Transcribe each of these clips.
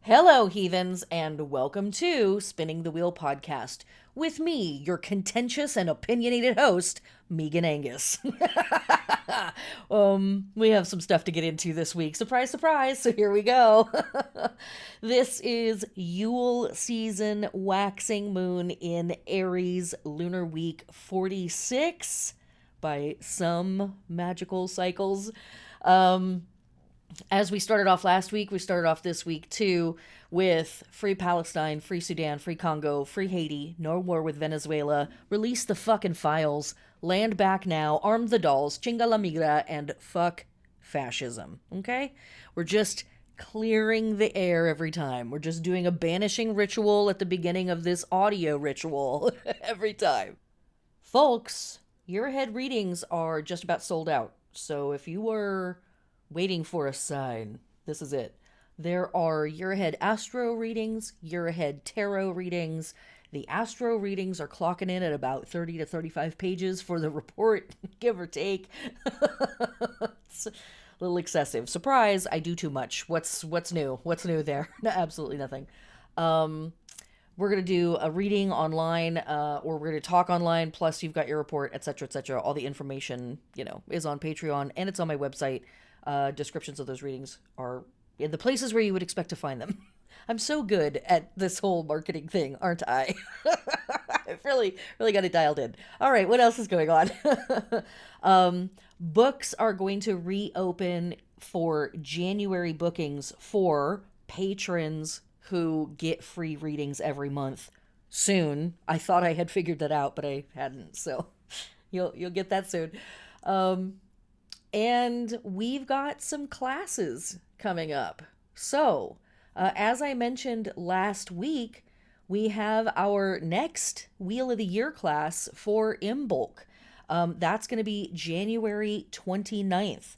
Hello, heathens, and welcome to Spinning the Wheel podcast with me, your contentious and opinionated host, Megan Angus. We have some stuff to get into this week. Surprise, surprise. So here we go. This is Yule season, waxing moon in Aries, lunar week 46 by some magical cycles. As we started off last week, we started off this week too with Free Palestine, Free Sudan, Free Congo, Free Haiti, No War with Venezuela, Release the fucking files, Land Back Now, Arm the Dolls, Chinga la Migra, and fuck fascism. Okay? We're just clearing the air every time. We're just doing a banishing ritual at the beginning of this audio ritual every time. Folks, year ahead readings are just about sold out. So if you were waiting for a sign, this is it. There are year ahead astro readings, year ahead tarot readings. The astro readings are clocking in at about 30 to 35 pages for the report, give or take. It's a little excessive. Surprise, I do too much. What's new? What's new there? No, absolutely nothing. We're going to do a reading online, or we're going to talk online, plus you've got your report, etc., etc. All the information, is on Patreon, and it's on my website. Descriptions of those readings are in the places where you would expect to find them. I'm so good at this whole marketing thing, aren't I? I've really got it dialed in. All right, what else is going on? Books are going to reopen for January bookings for patrons who get free readings every month soon. I thought I had figured that out, but I hadn't. So you'll get that soon. And we've got some classes coming up. So, as I mentioned last week, we have our next Wheel of the Year class for Imbolc. That's going to be January 29th.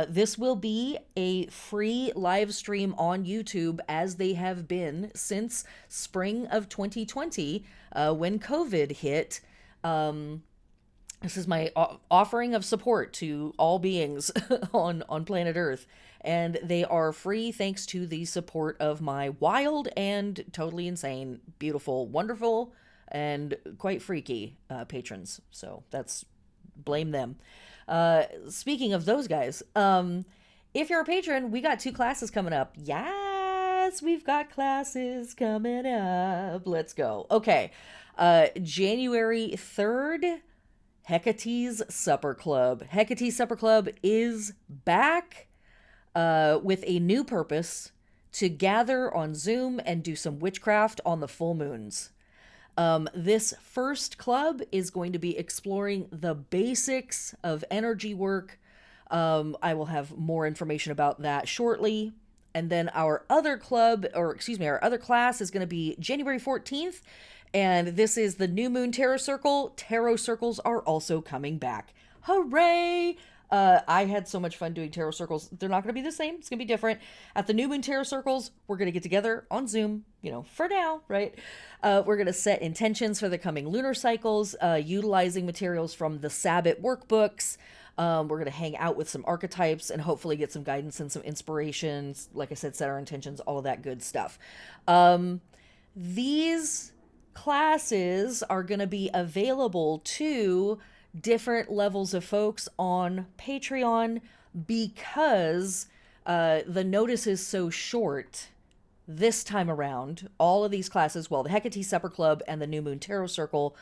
This will be a free live stream on YouTube, as they have been since spring of 2020, when COVID hit. This is my offering of support to all beings on planet Earth, and they are free thanks to the support of my wild and totally insane, beautiful, wonderful, and quite freaky patrons. So blame them. Speaking of those guys, if you're a patron, we got 2 classes coming up. Yes, we've got classes coming up. Let's go. Okay, January 3rd. Hecate's Supper Club. Hecate's Supper Club is back with a new purpose: to gather on Zoom and do some witchcraft on the full moons. This first club is going to be exploring the basics of energy work. I will have more information about that shortly. And then our other class is going to be January 14th. And this is the New Moon Tarot Circle. Tarot circles are also coming back. Hooray! I had so much fun doing tarot circles. They're not going to be the same. It's going to be different. At the New Moon Tarot Circles, we're going to get together on Zoom, for now, right? We're going to set intentions for the coming lunar cycles, utilizing materials from the Sabbath workbooks. We're going to hang out with some archetypes and hopefully get some guidance and some inspirations. Like I said, set our intentions, all of that good stuff. These classes are going to be available to different levels of folks on Patreon because the notice is so short this time around. All of these classes, the Hecate Supper Club and the New Moon Tarot Circle,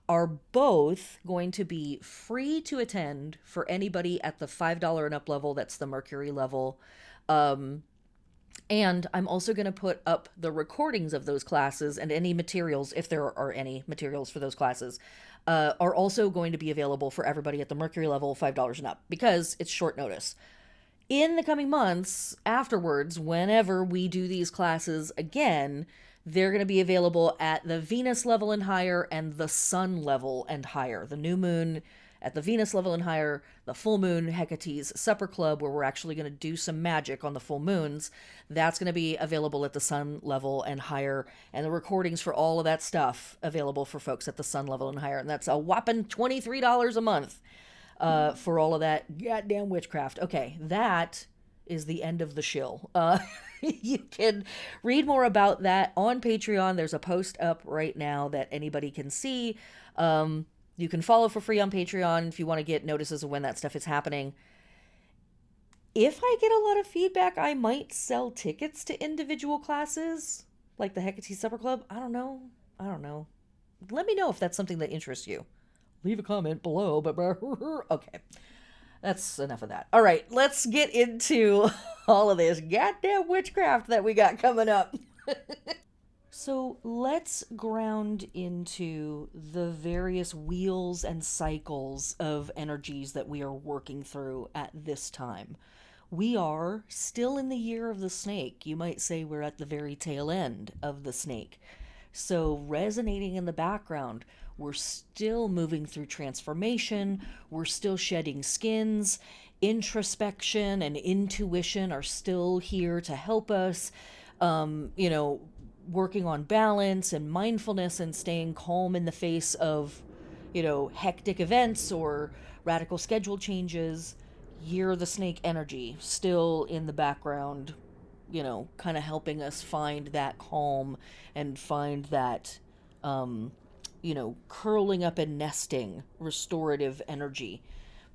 are both going to be free to attend for anybody at the $5 and up level. That's the Mercury level. And I'm also going to put up the recordings of those classes, and any materials, if there are any materials for those classes, are also going to be available for everybody at the Mercury level, $5 and up, because it's short notice. In the coming months afterwards, whenever we do these classes again, they're going to be available at the Venus level and higher and the Sun level and higher. The new moon at the Venus level and higher, the full moon, Hecate's Supper Club, where we're actually going to do some magic on the full moons, that's going to be available at the Sun level and higher, and the recordings for all of that stuff available for folks at the Sun level and higher, and that's a whopping $23 a month for all of that goddamn witchcraft. Okay, that is the end of the shill. You can read more about that on Patreon. There's a post up right now that anybody can see. You can follow for free on Patreon if you want to get notices of when that stuff is happening. If I get a lot of feedback, I might sell tickets to individual classes, like the Hecate Supper Club. I don't know. Let me know if that's something that interests you. Leave a comment below, but okay. That's enough of that. All right, let's get into all of this goddamn witchcraft that we got coming up. So let's ground into the various wheels and cycles of energies that we are working through at this time. We are still in the year of the snake. You might say we're at the very tail end of the snake. So resonating in the background, we're still moving through transformation. We're still shedding skins. Introspection and intuition are still here to help us. Working on balance and mindfulness and staying calm in the face of, hectic events or radical schedule changes. Year of the snake energy still in the background, kind of helping us find that calm and find that, curling up and nesting restorative energy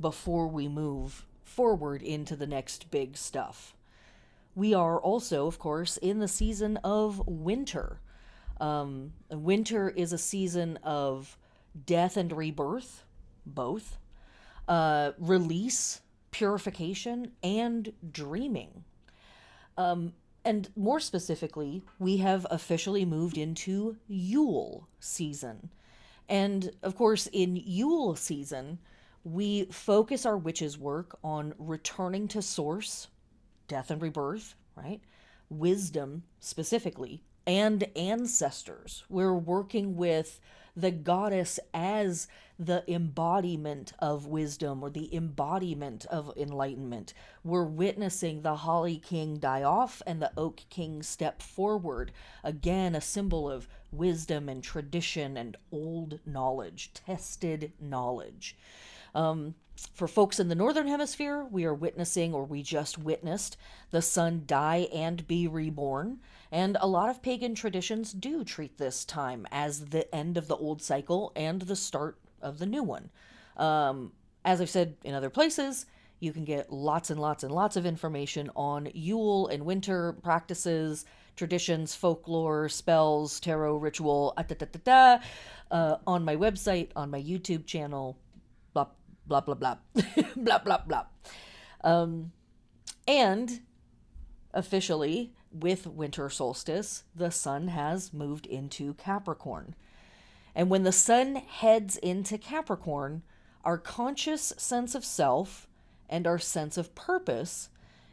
before we move forward into the next big stuff. We are also, of course, in the season of winter. Winter is a season of death and rebirth, both, release, purification, and dreaming. And more specifically, we have officially moved into Yule season. And of course, in Yule season, we focus our witches' work on returning to source, death and rebirth, right? Wisdom specifically, and ancestors. We're working with the goddess as the embodiment of wisdom or the embodiment of enlightenment. We're witnessing the Holly King die off and the Oak King step forward. Again, a symbol of wisdom and tradition and old knowledge, tested knowledge. For folks in the Northern Hemisphere, we are witnessing, or we just witnessed, the sun die and be reborn. And a lot of pagan traditions do treat this time as the end of the old cycle and the start of the new one. As I've said in other places, you can get lots and lots and lots of information on Yule and winter practices, traditions, folklore, spells, tarot, ritual, on my website, on my YouTube channel, blah, blah, blah, blah, blah, blah. And officially, with winter solstice, the sun has moved into Capricorn. And when the sun heads into Capricorn, our conscious sense of self and our sense of purpose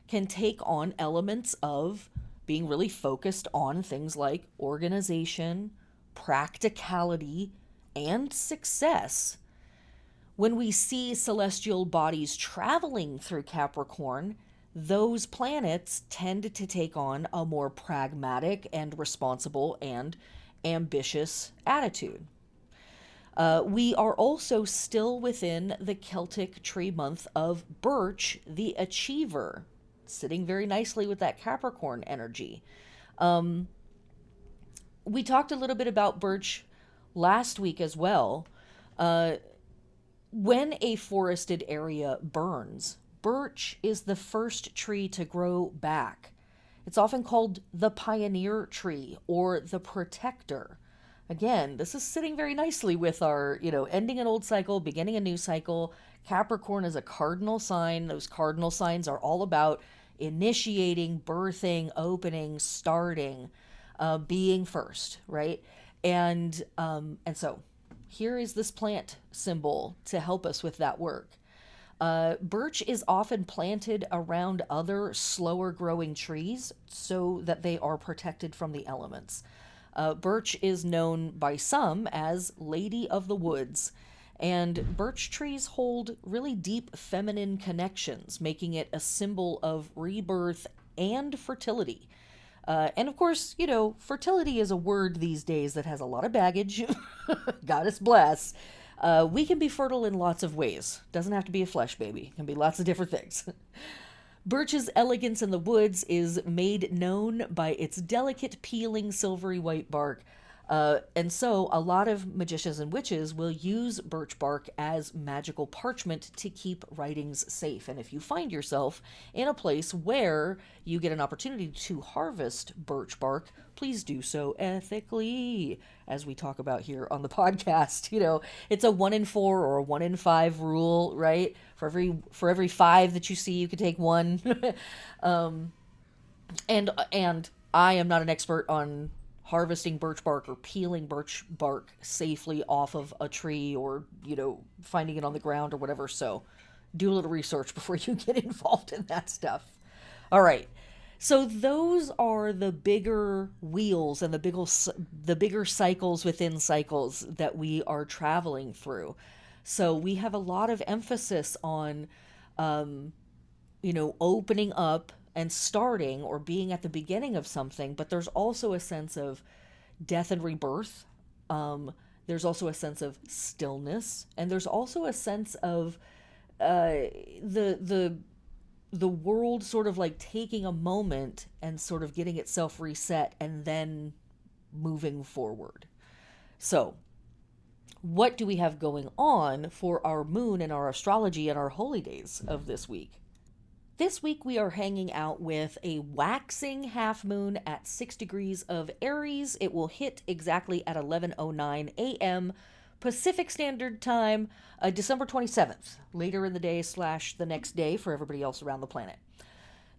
can take on elements of being really focused on things like organization, practicality, and success. When we see celestial bodies traveling through Capricorn, those planets tend to take on a more pragmatic and responsible and ambitious attitude. We are also still within the Celtic tree month of Birch, the Achiever, sitting very nicely with that Capricorn energy. We talked a little bit about Birch last week as well. When a forested area burns, birch is the first tree to grow back. It's often called the pioneer tree or the protector. Again, this is sitting very nicely with our, ending an old cycle, beginning a new cycle. Capricorn is a cardinal sign. Those cardinal signs are all about initiating, birthing, opening, starting, being first, right? And so here is this plant symbol to help us with that work. Birch is often planted around other slower growing trees so that they are protected from the elements. Birch is known by some as Lady of the Woods, and birch trees hold really deep feminine connections, making it a symbol of rebirth and fertility. And of course, fertility is a word these days that has a lot of baggage. Goddess bless. We can be fertile in lots of ways. Doesn't have to be a flesh baby. It can be lots of different things. Birch's elegance in the woods is made known by its delicate, peeling, silvery white bark. And so, a lot of magicians and witches will use birch bark as magical parchment to keep writings safe. And if you find yourself in a place where you get an opportunity to harvest birch bark, please do so ethically, as we talk about here on the podcast. It's a 1 in 4 or a 1 in 5 rule, right? For every 5 that you see, you can take one. And I am not an expert on harvesting birch bark or peeling birch bark safely off of a tree, or finding it on the ground or whatever. So do a little research before you get involved in that stuff. All right. So those are the bigger wheels and the bigger cycles within cycles that we are traveling through. So we have a lot of emphasis on opening up and starting or being at the beginning of something, but there's also a sense of death and rebirth. There's also a sense of stillness, and there's also a sense of the world sort of like taking a moment and sort of getting itself reset and then moving forward. So, what do we have going on for our moon and our astrology and our holy days of this week? This week we are hanging out with a waxing half moon at 6 degrees of Aries. It will hit exactly at 11:09 a.m. Pacific Standard Time, December 27th, later in the day / the next day for everybody else around the planet.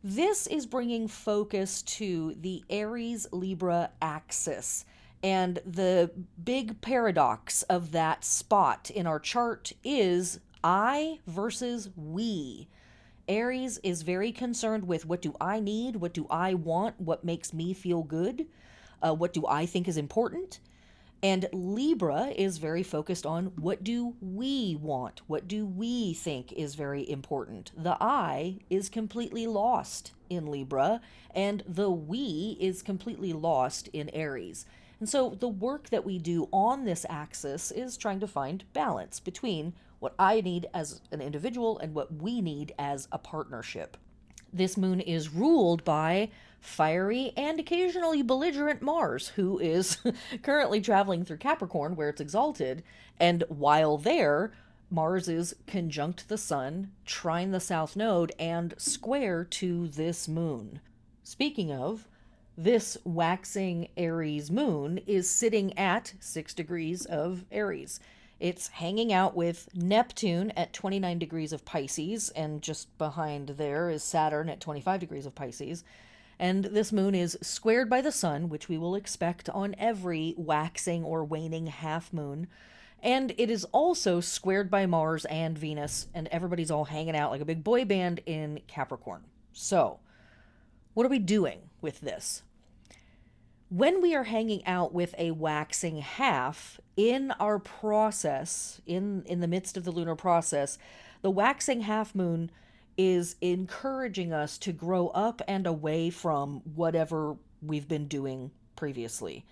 This is bringing focus to the Aries-Libra axis. And the big paradox of that spot in our chart is I versus we. Aries is very concerned with what do I need, what do I want, what makes me feel good, what do I think is important. And Libra is very focused on what do we want, what do we think is very important. The I is completely lost in Libra, and the we is completely lost in Aries. And so the work that we do on this axis is trying to find balance between what I need as an individual and what we need as a partnership. This moon is ruled by fiery and occasionally belligerent Mars, who is currently traveling through Capricorn, where it's exalted. And while there, Mars is conjunct the Sun, trine the South Node, and square to this moon. Speaking of, this waxing Aries moon is sitting at 6 degrees of Aries. It's hanging out with Neptune at 29 degrees of Pisces, and just behind there is Saturn at 25 degrees of Pisces. And this moon is squared by the Sun, which we will expect on every waxing or waning half moon. And it is also squared by Mars and Venus, and everybody's all hanging out like a big boy band in Capricorn. So, what are we doing with this? When we are hanging out with a waxing half in our process, in the midst of the lunar process, the waxing half moon is encouraging us to grow up and away from whatever we've been doing previously.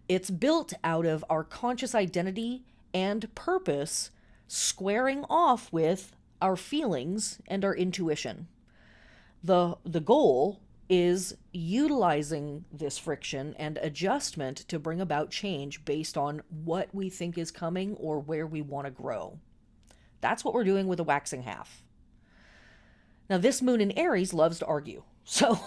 It's built out of our conscious identity and purpose squaring off with our feelings and our intuition. The goal is utilizing this friction and adjustment to bring about change based on what we think is coming or where we want to grow. That's what we're doing with a waxing half. Now, this moon in Aries loves to argue. So,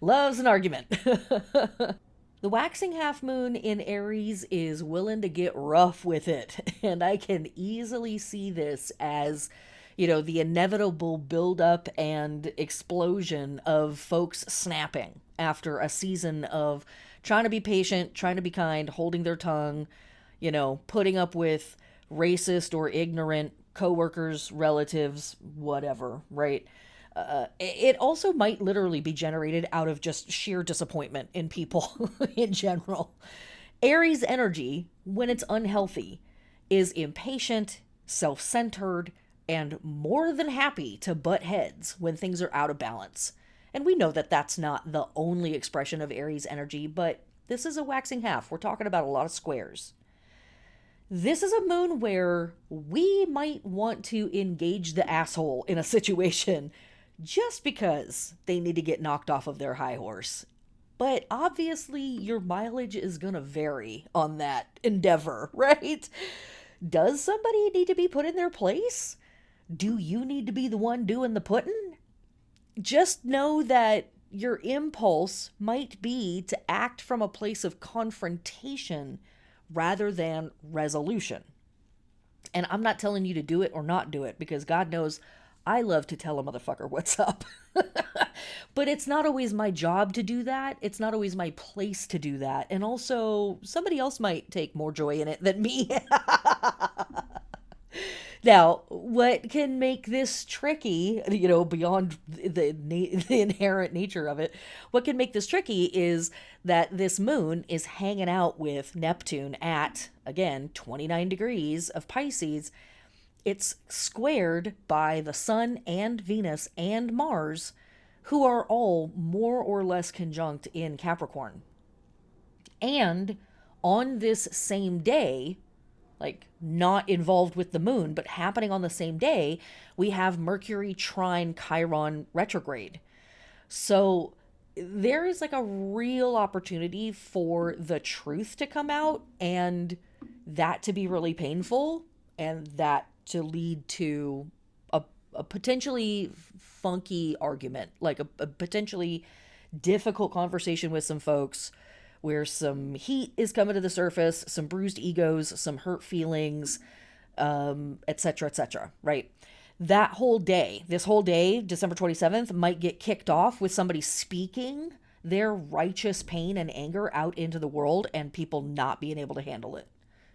loves an argument. The waxing half moon in Aries is willing to get rough with it. And I can easily see this as the inevitable buildup and explosion of folks snapping after a season of trying to be patient, trying to be kind, holding their tongue, putting up with racist or ignorant coworkers, relatives, whatever, right? It also might literally be generated out of just sheer disappointment in people in general. Aries energy, when it's unhealthy, is impatient, self-centered, and more than happy to butt heads when things are out of balance. And we know that that's not the only expression of Aries energy, but this is a waxing half. We're talking about a lot of squares. This is a moon where we might want to engage the asshole in a situation just because they need to get knocked off of their high horse. But obviously, your mileage is going to vary on that endeavor, right? Does somebody need to be put in their place? Do you need to be the one doing the putting? Just know that your impulse might be to act from a place of confrontation rather than resolution. And I'm not telling you to do it or not do it, because God knows I love to tell a motherfucker what's up. But it's not always my job to do that. It's not always my place to do that. And also, somebody else might take more joy in it than me. Now, what can make this tricky, beyond the inherent nature of it, what can make this tricky is that this moon is hanging out with Neptune at, again, 29 degrees of Pisces. It's squared by the Sun and Venus and Mars, who are all more or less conjunct in Capricorn. And on this same day, like not involved with the moon, but happening on the same day, we have Mercury trine Chiron retrograde. So there is like a real opportunity for the truth to come out, and that to be really painful, and that to lead to a potentially funky argument, like a potentially difficult conversation with some folks where some heat is coming to the surface, some bruised egos, some hurt feelings, etc., etc., right? That whole day, this whole day, December 27th, might get kicked off with somebody speaking their righteous pain and anger out into the world and people not being able to handle it.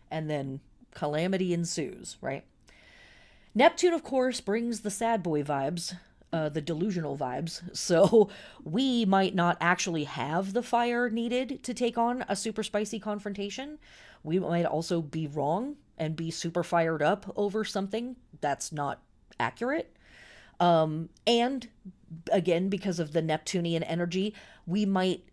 And then calamity ensues, right? Neptune, of course, brings the sad boy vibes, the delusional vibes. So we might not actually have the fire needed to take on a super spicy confrontation. We might also be wrong and be super fired up over something that's not accurate. And again, because of the Neptunian energy, we might,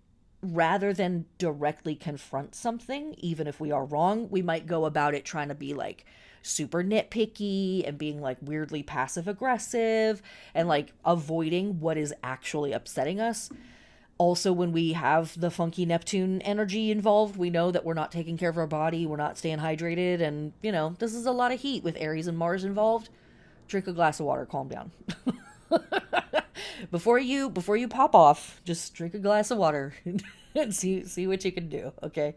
rather than directly confront something, even if we are wrong, we might go about it trying to be like super nitpicky and being like weirdly passive aggressive and like avoiding what is actually upsetting us. Also, when we have the funky Neptune energy involved, we know that we're not taking care of our body, we're not staying hydrated, and this is a lot of heat with Aries and Mars involved. Drink a glass of water, calm down. before you pop off, just drink a glass of water and see what you can do, okay?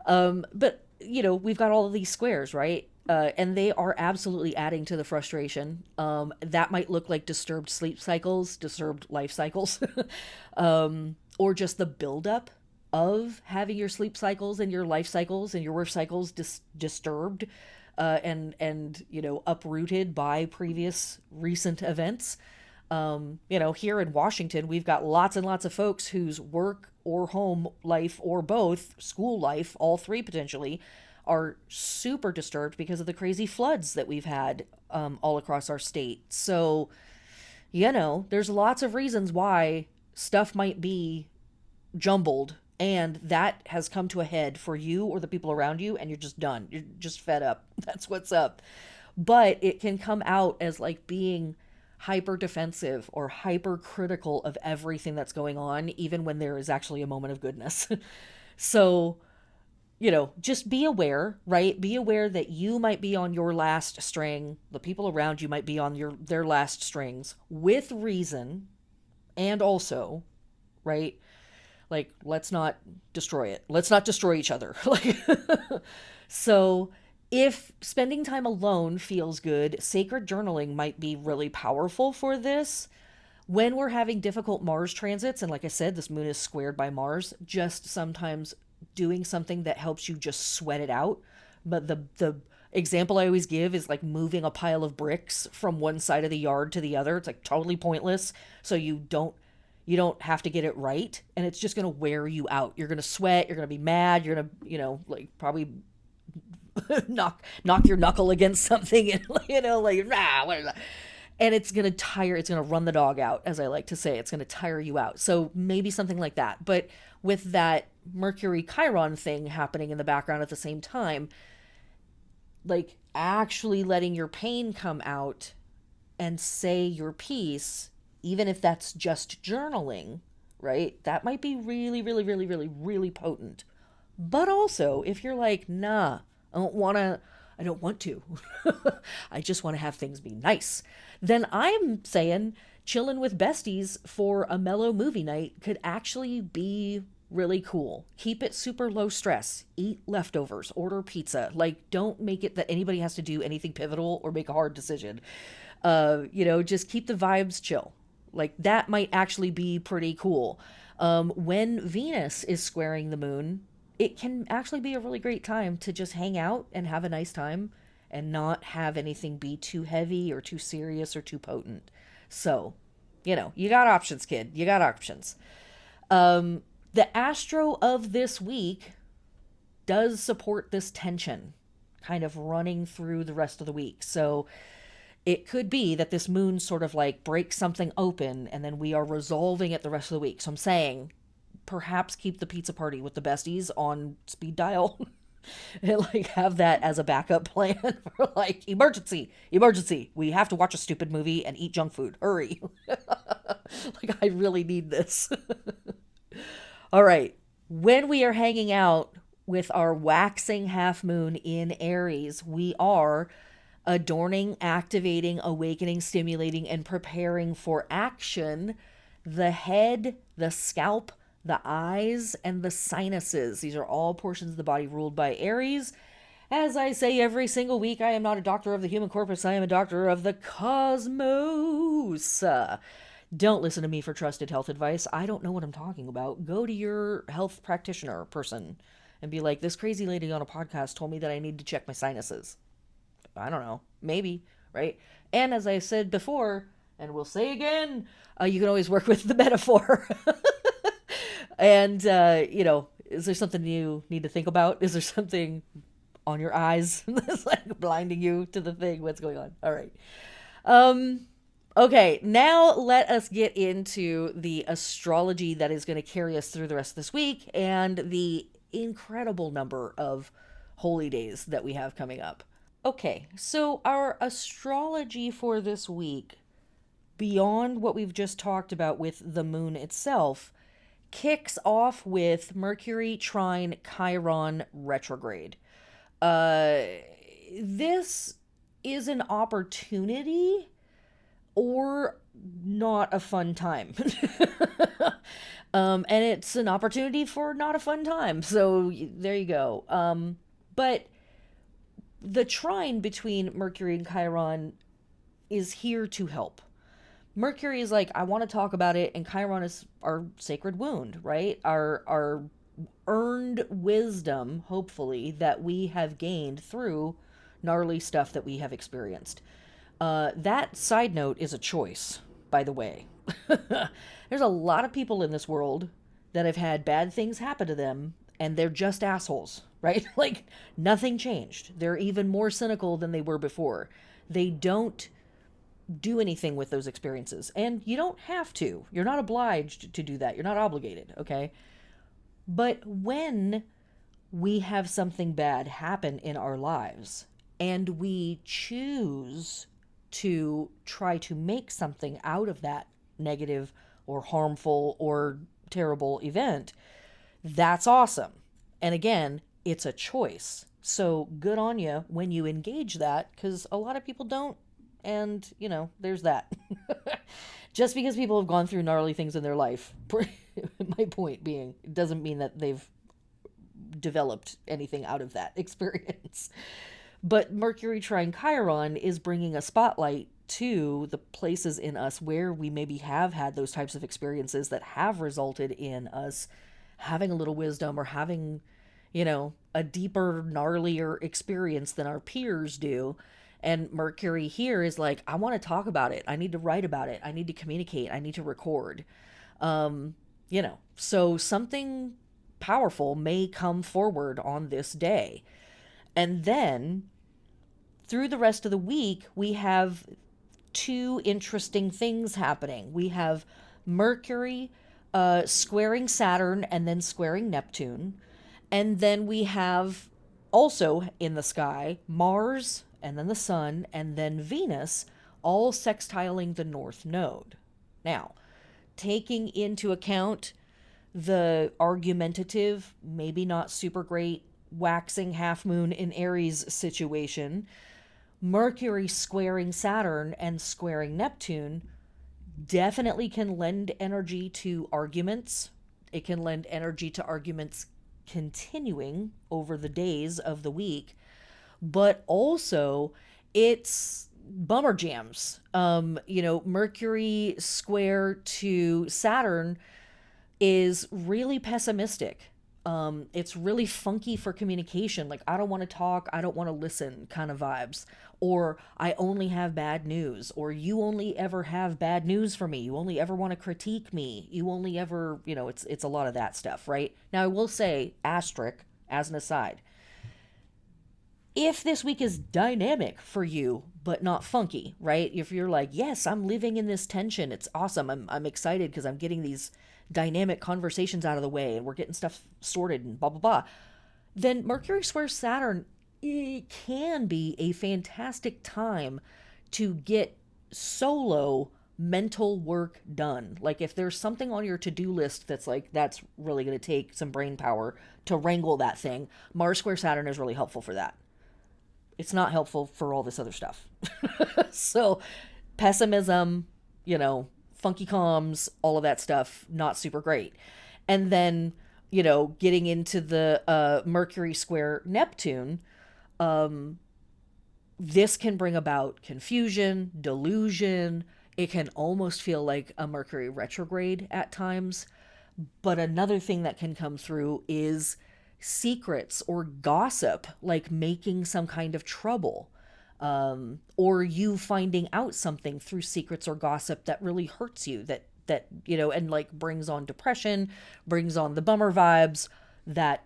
But we've got all of these squares, right? And they are absolutely adding to the frustration. That might look like disturbed sleep cycles, disturbed life cycles, or just the buildup of having your sleep cycles and your life cycles and your work cycles disturbed, and uprooted by previous recent events. Here in Washington, we've got lots and lots of folks whose work or home life or both, school life, all three potentially, are super disturbed because of the crazy floods that we've had all across our state. So, there's lots of reasons why stuff might be jumbled, and that has come to a head for you or the people around you, and you're just done. You're just fed up. That's what's up. But it can come out as like being hyper defensive or hyper critical of everything that's going on, even when there is actually a moment of goodness. So, just be aware, right? Be aware that you might be on your last string. The people around you might be on their last strings with reason. And also, right? Like, let's not destroy it. Let's not destroy each other. Like, so if spending time alone feels good, sacred journaling might be really powerful for this. When we're having difficult Mars transits, and like I said, this moon is squared by Mars, just sometimes doing something that helps you just sweat it out. But the example I always give is like moving a pile of bricks from one side of the yard to the other. It's like totally pointless. So you don't have to get it right, and it's just going to wear you out. You're going to sweat, you're going to be mad, you're going to, like probably knock your knuckle against something and like and it's going to run the dog out, as I like to say. It's going to tire you out. So maybe something like that. But with that Mercury Chiron thing happening in the background at the same time, like actually letting your pain come out and say your piece even if that's just journaling, right? That might be really, really, really, really, really potent. But also, if you're like, nah, I don't want to, I just want to have things be nice, then I'm saying chilling with besties for a mellow movie night could actually be really cool. Keep it super low stress. Eat leftovers, order pizza. Like, don't make it that anybody has to do anything pivotal or make a hard decision. Just keep the vibes chill. Like, that might actually be pretty cool. When Venus is squaring the moon, it can actually be a really great time to just hang out and have a nice time and not have anything be too heavy or too serious or too potent. So, you got options, kid. You got options. The astro of this week does support this tension kind of running through the rest of the week. So it could be that this moon sort of like breaks something open and then we are resolving it the rest of the week. So I'm saying perhaps keep the pizza party with the besties on speed dial and like have that as a backup plan for like emergency. We have to watch a stupid movie and eat junk food. Hurry. Like, I really need this. All right. When we are hanging out with our waxing half moon in Aries, we are adorning, activating, awakening, stimulating, and preparing for action the head, the scalp, the eyes, and the sinuses. These are all portions of the body ruled by Aries. As I say every single week, I am not a doctor of the human corpus. I am a doctor of the cosmos. Don't listen to me for trusted health advice. I don't know what I'm talking about. Go to your health practitioner person and be like, this crazy lady on a podcast told me that I need to check my sinuses. I don't know. Maybe, right? And as I said before, and we'll say again, you can always work with the metaphor. And, is there something you need to think about? Is there something on your eyes that's like blinding you to the thing? What's going on? All right. Okay, now let us get into the astrology that is going to carry us through the rest of this week and the incredible number of holy days that we have coming up. Okay, so our astrology for this week, beyond what we've just talked about with the moon itself, kicks off with Mercury trine Chiron retrograde. This is an opportunity or not a fun time. And it's an opportunity for not a fun time. So there you go. But the trine between Mercury and Chiron is here to help. Mercury is like, I want to talk about it, and Chiron is our sacred wound, right? Our earned wisdom, hopefully, that we have gained through gnarly stuff that we have experienced. That side note is a choice, by the way. There's a lot of people in this world that have had bad things happen to them, and they're just assholes, right? Like, nothing changed. They're even more cynical than they were before. They don't do anything with those experiences, and you don't have to. You're not obliged to do that. You're not obligated, okay? But when we have something bad happen in our lives, and we choose to try to make something out of that negative or harmful or terrible event, that's awesome. And again, it's a choice. So good on you when you engage that, because a lot of people don't. And, there's that. Just because people have gone through gnarly things in their life, my point being, it doesn't mean that they've developed anything out of that experience. But Mercury trine Chiron is bringing a spotlight to the places in us where we maybe have had those types of experiences that have resulted in us having a little wisdom or having, a deeper, gnarlier experience than our peers do. And Mercury here is like, I want to talk about it. I need to write about it. I need to communicate. I need to record. So something powerful may come forward on this day. And then through the rest of the week, we have two interesting things happening. We have Mercury squaring Saturn and then squaring Neptune. And then we have also in the sky Mars and then the sun, and then Venus, all sextiling the North Node. Now, taking into account the argumentative, maybe not super great, waxing half moon in Aries situation, Mercury squaring Saturn and squaring Neptune definitely can lend energy to arguments. It can lend energy to arguments continuing over the days of the week, but also it's bummer jams. Mercury square to Saturn is really pessimistic. It's really funky for communication. Like, I don't want to talk, I don't want to listen kind of vibes. Or I only have bad news. Or you only ever have bad news for me. You only ever want to critique me. You only ever, it's a lot of that stuff, right? Now, I will say, asterisk, as an aside, if this week is dynamic for you but not funky, right? If you're like, yes, I'm living in this tension, it's awesome, I'm excited because I'm getting these dynamic conversations out of the way and we're getting stuff sorted and blah blah blah, then Mercury square Saturn, it can be a fantastic time to get solo mental work done. Like, if there's something on your to-do list that's like, that's really going to take some brain power to wrangle that thing, Mars square Saturn is really helpful for that. It's not helpful for all this other stuff. So, pessimism, funky comms, all of that stuff, not super great. And then, getting into the Mercury square Neptune, this can bring about confusion, delusion. It can almost feel like a Mercury retrograde at times. But another thing that can come through is secrets or gossip, like making some kind of trouble, or you finding out something through secrets or gossip that really hurts you, and like brings on depression, brings on the bummer vibes, that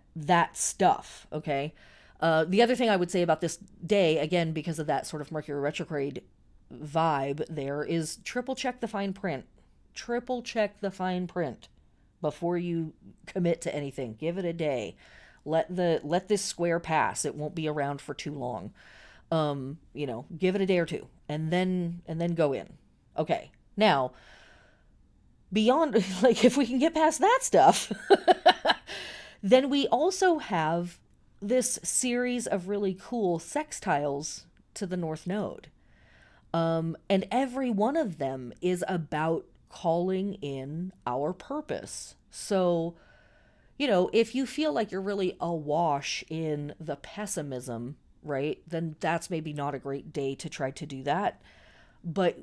stuff. Okay. The other thing I would say about this day, again, because of that sort of Mercury retrograde vibe, there is triple check the fine print. Triple check the fine print before you commit to anything. Give it a day. Let this square pass. It won't be around for too long. Give it a day or two, and then go in. Okay. Now, beyond, like, if we can get past that stuff, then we also have this series of really cool sextiles to the North Node. And every one of them is about calling in our purpose. So, if you feel like you're really awash in the pessimism, right, then that's maybe not a great day to try to do that. But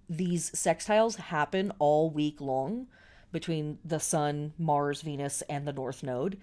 these sextiles happen all week long between the Sun, Mars, Venus, and the North Node.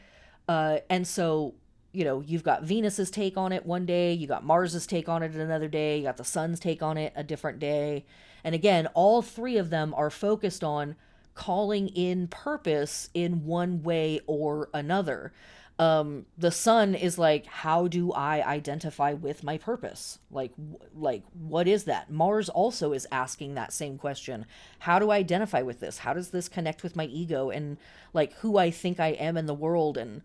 And so, you've got Venus's take on it one day, you got Mars's take on it another day, you got the Sun's take on it a different day. And again, all three of them are focused on calling in purpose in one way or another. The Sun is like, how do I identify with my purpose? Like, what is that? Mars also is asking that same question. How do I identify with this? How does this connect with my ego and like who I think I am in the world and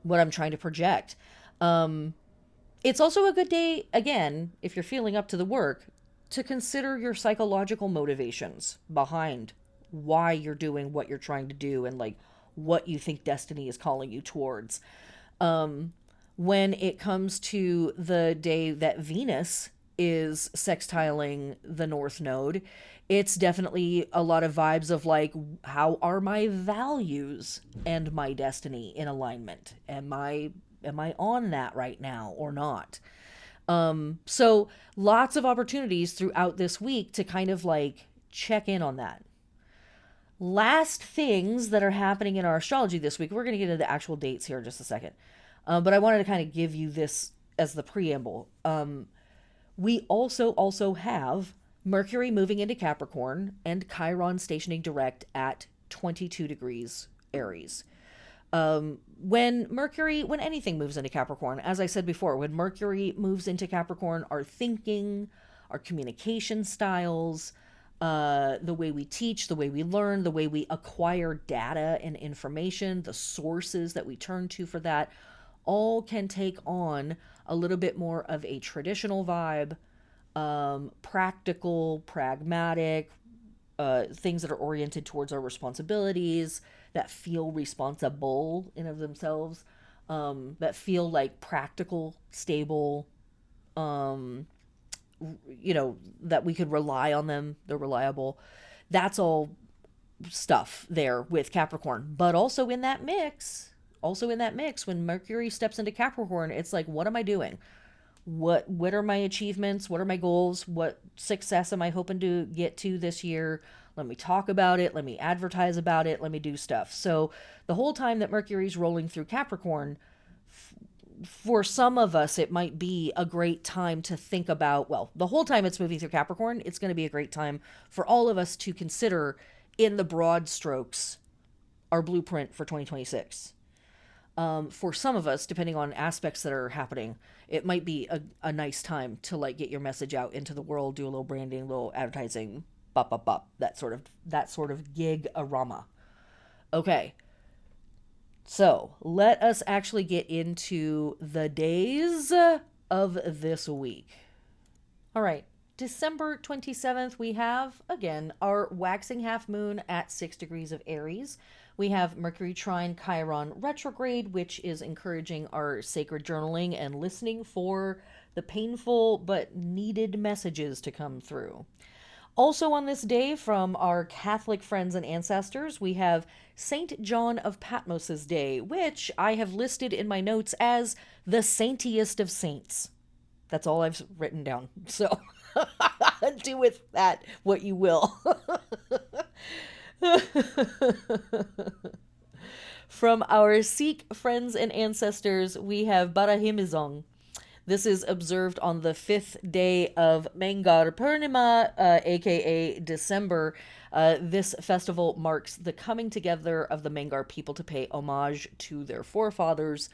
what I'm trying to project? It's also a good day, again, if you're feeling up to the work, to consider your psychological motivations behind why you're doing what you're trying to do and like what you think destiny is calling you towards. When it comes to the day that Venus is sextiling the North Node, it's definitely a lot of vibes of like, how are my values and my destiny in alignment? Am I on that right now or not? So lots of opportunities throughout this week to kind of like check in on that. Last things that are happening in our astrology this week, we're going to get into the actual dates here in just a second. But I wanted to kind of give you this as the preamble. We also have Mercury moving into Capricorn and Chiron stationing direct at 22 degrees Aries. When anything moves into Capricorn, as I said before, when Mercury moves into Capricorn, our thinking, our communication styles, the way we teach, the way we learn, the way we acquire data and information, the sources that we turn to for that, all can take on a little bit more of a traditional vibe, practical, pragmatic, things that are oriented towards our responsibilities, that feel responsible in of themselves, that feel like practical, stable, that we could rely on them. They're reliable. That's all stuff there with Capricorn. But also in that mix, when Mercury steps into Capricorn, it's like, what am I doing? What are my achievements? What are my goals? What success am I hoping to get to this year? Let me talk about it. Let me advertise about it. Let me do stuff. So the whole time that Mercury's rolling through Capricorn, for some of us, it might be a great time to think about, well, the whole time it's moving through Capricorn, it's going to be a great time for all of us to consider, in the broad strokes, our blueprint for 2026. For some of us, depending on aspects that are happening, it might be a nice time to like get your message out into the world, do a little branding, a little advertising, bop, bop, bop, that sort of gig-a-rama. Okay. So let us actually get into the days of this week. All right. December 27th, we have, again, our waxing half moon at 6 degrees of Aries. We have Mercury trine Chiron retrograde, which is encouraging our sacred journaling and listening for the painful but needed messages to come through. Also on this day, from our Catholic friends and ancestors, we have Saint John of Patmos's Day, which I have listed in my notes as the saintiest of saints. That's all I've written down. So do with that what you will. From our Sikh friends and ancestors, we have Barahimizong. This is observed on the 5th day of Mangar Purnima, aka December. This festival marks the coming together of the Mangar people to pay homage to their forefathers,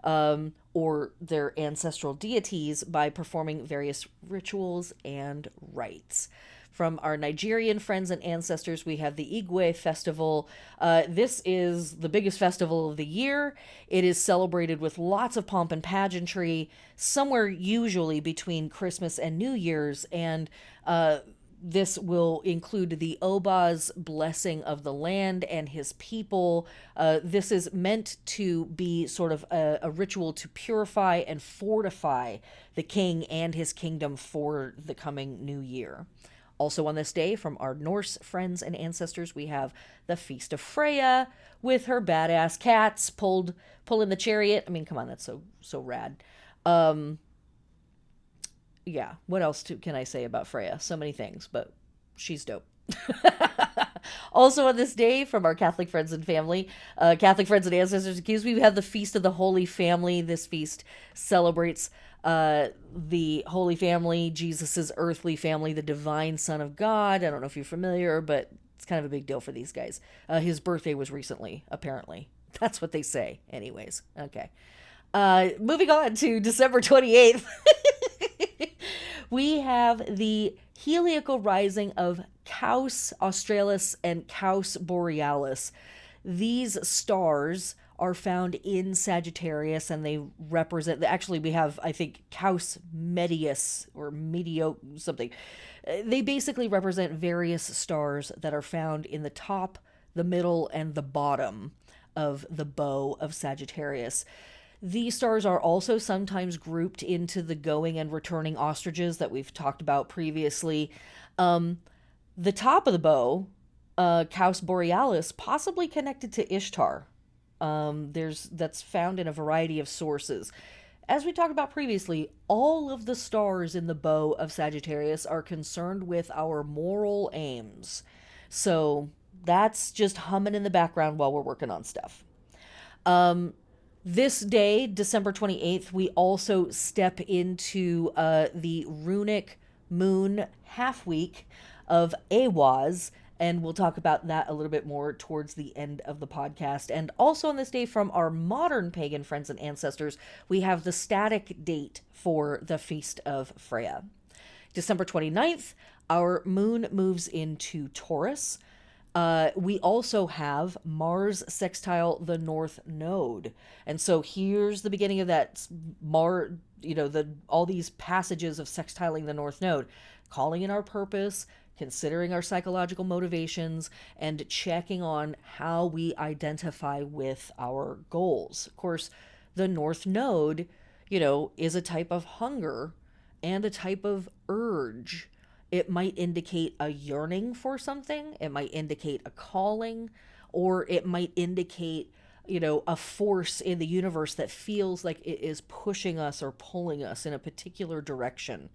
or their ancestral deities, by performing various rituals and rites. From our Nigerian friends and ancestors, we have the Igwe festival. This is the biggest festival of the year. It is celebrated with lots of pomp and pageantry, somewhere usually between Christmas and New Year's, and this will include the Oba's blessing of the land and his people. This is meant to be sort of a ritual to purify and fortify the king and his kingdom for the coming new year. Also on this day, from our Norse friends and ancestors, we have the Feast of Freya with her badass cats pulling the chariot. I mean, come on, that's so rad. Yeah, what else can I say about Freya? So many things, but she's dope. Also on this day, from our Catholic friends and family, Catholic friends and ancestors, we have the Feast of the Holy Family. This feast celebrates the Holy Family, Jesus's earthly family, the divine Son of God. I don't know if you're familiar, but it's kind of a big deal for these guys. His birthday was recently, apparently. That's what they say. Anyways, okay. Moving on to December 28th. We have the heliacal rising of Caus Australis and Caus Borealis. These stars are found in Sagittarius, and they represent, actually we have, I think, Caus Medius or Medio something. They basically represent various stars that are found in the top, the middle, and the bottom of the bow of Sagittarius. These stars are also sometimes grouped into the going and returning ostriches that we've talked about previously. The top of the bow, Caus Borealis, possibly connected to Ishtar. That's found in a variety of sources. As we talked about previously, all of the stars in the bow of Sagittarius are concerned with our moral aims. So that's just humming in the background while we're working on stuff. This day, December 28th, we also step into the runic moon half week of Awaz, and we'll talk about that a little bit more towards the end of the podcast. And also on this day, from our modern pagan friends and ancestors, we have the static date for the Feast of Freya. December 29th, our moon moves into Taurus. We also have Mars sextile the North Node. And so here's the beginning of that all these passages of sextiling the North Node, calling in our purpose, considering our psychological motivations, and checking on how we identify with our goals. Of course, the North Node, is a type of hunger and a type of urge. It might indicate a yearning for something, it might indicate a calling, or it might indicate, a force in the universe that feels like it is pushing us or pulling us in a particular direction.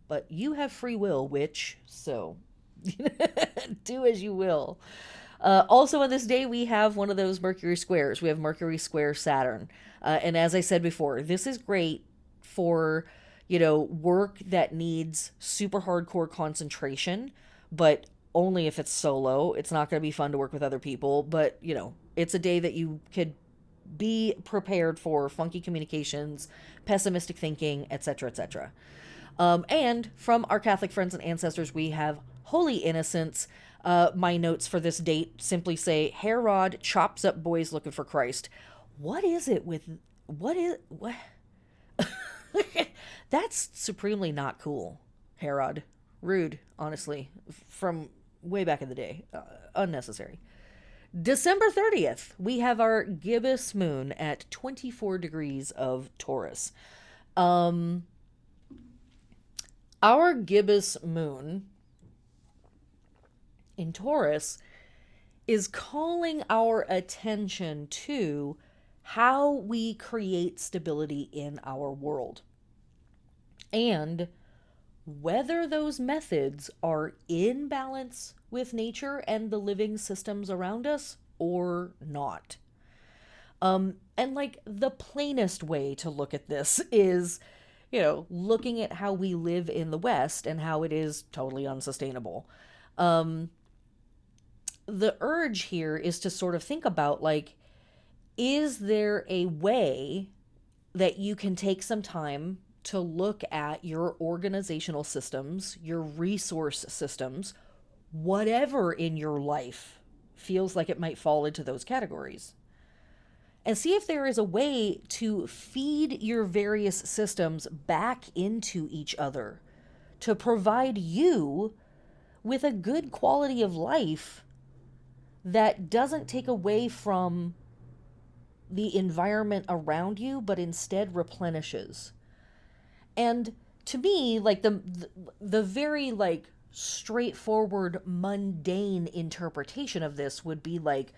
But you have free will, so do as you will. Also, on this day, we have one of those Mercury squares. We have Mercury square Saturn. And as I said before, this is great for, work that needs super hardcore concentration, but only if it's solo. It's not going to be fun to work with other people, but, it's a day that you could be prepared for funky communications, pessimistic thinking, etc., etc. And from our Catholic friends and ancestors, we have Holy Innocents. My notes for this date simply say, Herod chops up boys looking for Christ. What is it with... What? That's supremely not cool, Herod. Rude, honestly, from way back in the day. Unnecessary. December 30th, we have our gibbous moon at 24 degrees of Taurus. Our gibbous moon in Taurus is calling our attention to how we create stability in our world and whether those methods are in balance with nature and the living systems around us or not. And like the plainest way to look at this is, looking at how we live in the West and how it is totally unsustainable. The urge here is to sort of think about, like, is there a way that you can take some time to look at your organizational systems, your resource systems, whatever in your life feels like it might fall into those categories, and see if there is a way to feed your various systems back into each other to provide you with a good quality of life that doesn't take away from the environment around you, but instead replenishes. And to me, like the very like straightforward, mundane interpretation of this would be like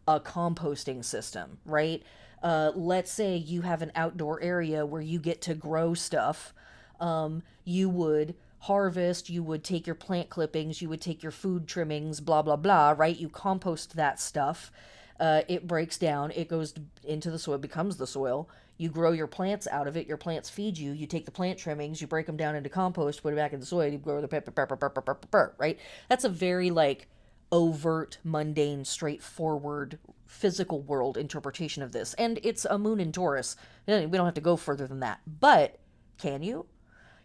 a composting system, right? Let's say you have an outdoor area where you get to grow stuff. You would harvest, you would take your plant clippings, you would take your food trimmings, blah, blah, blah, right? You compost that stuff. It breaks down, it goes into the soil, becomes the soil. You grow your plants out of it, your plants feed you, you take the plant trimmings, you break them down into compost, put it back in the soil, you grow the pepper, right? That's a very like overt, mundane, straightforward, physical world interpretation of this. And it's a moon in Taurus. We don't have to go further than that. But can you?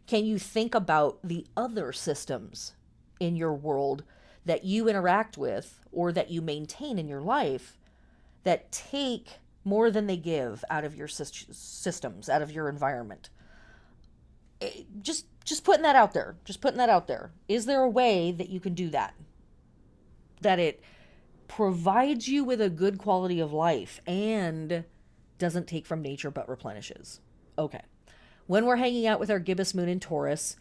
Can you think about the other systems in your world that you interact with or that you maintain in your life that take more than they give out of your systems, out of your environment? Just putting that out there. Just putting that out there. Is there a way that you can do that? That it provides you with a good quality of life and doesn't take from nature but replenishes. Okay. When we're hanging out with our gibbous moon in Taurus,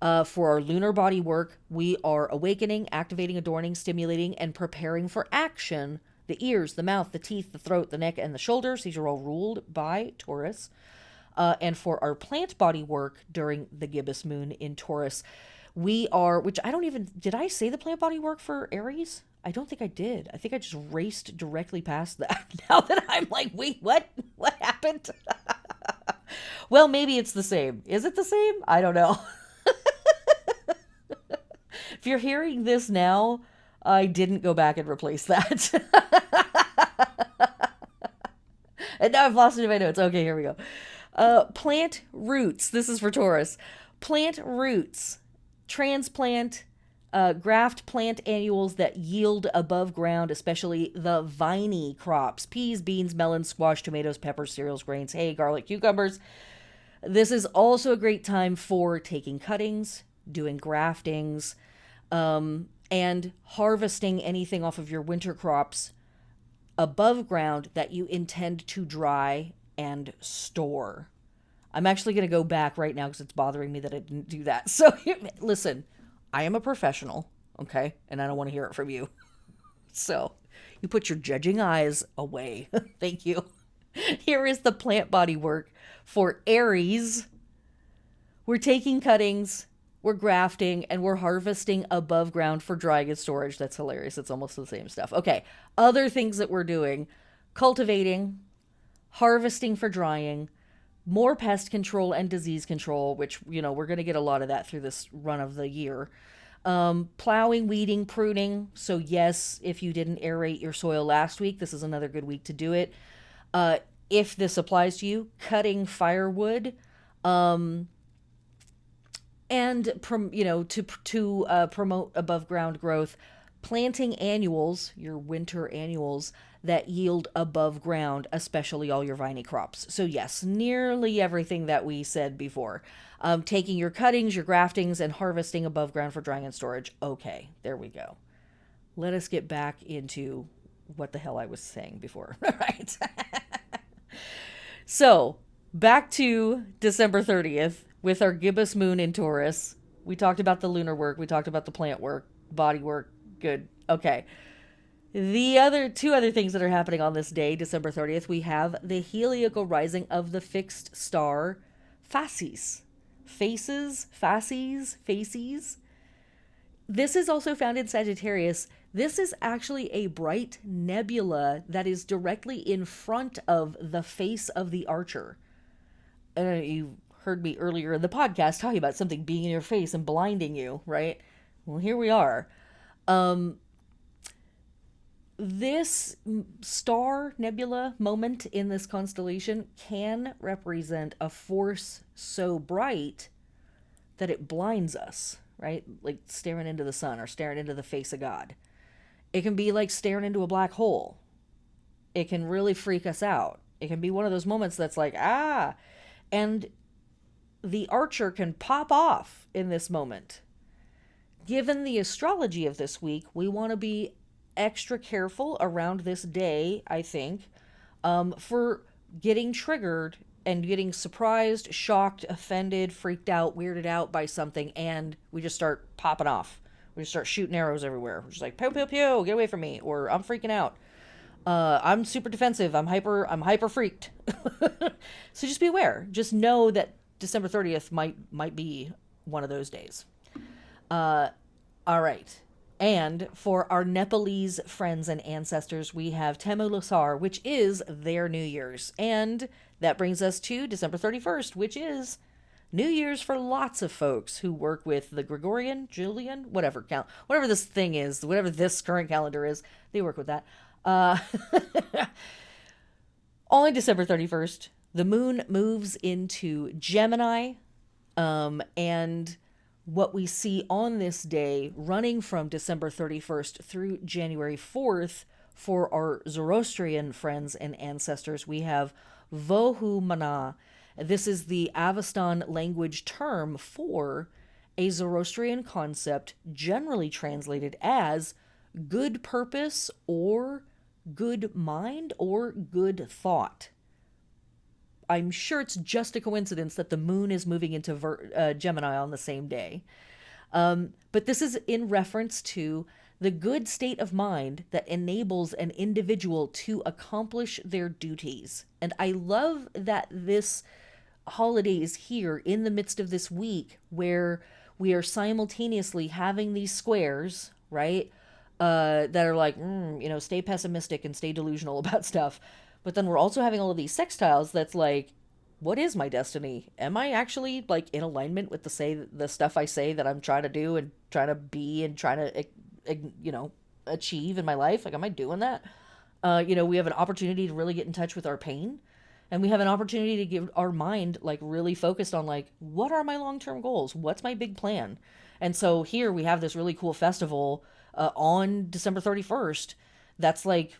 for our lunar body work, we are awakening, activating, adorning, stimulating, and preparing for action. The ears, the mouth, the teeth, the throat, the neck, and the shoulders. These are all ruled by Taurus. And for our plant body work during the gibbous moon in Taurus, we are, which I don't even, did I say the plant body work for Aries? I don't think I did. I think I just raced directly past that. Now that I'm like, wait, what? What happened? Well, maybe it's the same. Is it the same? I don't know. If you're hearing this now, I didn't go back and replace that. And now I've lost it in my notes. Okay, here we go. Plant roots. This is for Taurus. Plant roots. Transplant, graft plant annuals that yield above ground, especially the viney crops. Peas, beans, melons, squash, tomatoes, peppers, cereals, grains, hay, garlic, cucumbers. This is also a great time for taking cuttings, doing graftings, and harvesting anything off of your winter crops above ground that you intend to dry and store. I'm actually going to go back right now because it's bothering me that I didn't do that. So listen, I am a professional, okay? And I don't want to hear it from you. So you put your judging eyes away. Thank you. Here is the plant body work for Aries. We're taking cuttings, we're grafting, and we're harvesting above ground for drying and storage. That's hilarious. It's almost the same stuff. Okay, other things that we're doing: cultivating, harvesting for drying, more pest control and disease control, which, we're going to get a lot of that through this run of the year. Plowing, weeding, pruning. So yes, if you didn't aerate your soil last week, this is another good week to do it. If this applies to you, cutting firewood, and to promote above ground growth, planting annuals, your winter annuals that yield above ground, especially all your viney crops. So yes, nearly everything that we said before. Taking your cuttings, your graftings, and harvesting above ground for drying and storage. Okay, there we go. Let us get back into what the hell I was saying before. All right. So, back to December 30th with our gibbous moon in Taurus. We talked about the lunar work. We talked about the plant work, body work. Good. Okay. The two other things that are happening on this day, December 30th, we have the heliacal rising of the fixed star Facies. Faces. This is also found in Sagittarius. This is actually a bright nebula that is directly in front of the face of the archer. You heard me earlier in the podcast talking about something being in your face and blinding you, right? Well, here we are. This star nebula moment in this constellation can represent a force so bright that it blinds us, right? Like staring into the sun or staring into the face of God. It can be like staring into a black hole. It can really freak us out. It can be one of those moments that's like, and the archer can pop off in this moment. Given the astrology of this week, we want to be extra careful around this day, I think, for getting triggered and getting surprised, shocked, offended, freaked out, weirded out by something, and we just start popping off. We just start shooting arrows everywhere. We're just like, pew, pew, pew, get away from me, or I'm freaking out. I'm super defensive. I'm hyper freaked. So just be aware. Just know that December 30th might be one of those days. All right. And for our Nepalese friends and ancestors, we have Temu Lusar, which is their New Year's. And that brings us to December 31st, which is New Year's for lots of folks who work with the Gregorian, Julian, whatever this thing is, whatever this current calendar is, they work with that. On December 31st, the moon moves into Gemini, and what we see on this day, running from December 31st through January 4th, for our Zoroastrian friends and ancestors, we have Vohu Mana. This is the Avestan language term for a Zoroastrian concept generally translated as good purpose or good mind or good thought. I'm sure it's just a coincidence that the moon is moving into Gemini on the same day. But this is in reference to the good state of mind that enables an individual to accomplish their duties. And I love that this holiday is here in the midst of this week where we are simultaneously having these squares, right? That are like, stay pessimistic and stay delusional about stuff. But then we're also having all of these sextiles that's like, what is my destiny? Am I actually like in alignment with the stuff I say that I'm trying to do and trying to be and trying to, achieve in my life? Like, am I doing that? We have an opportunity to really get in touch with our pain. And we have an opportunity to give our mind like really focused on like, what are my long-term goals? What's my big plan? And so here we have this really cool festival on December 31st. That's like,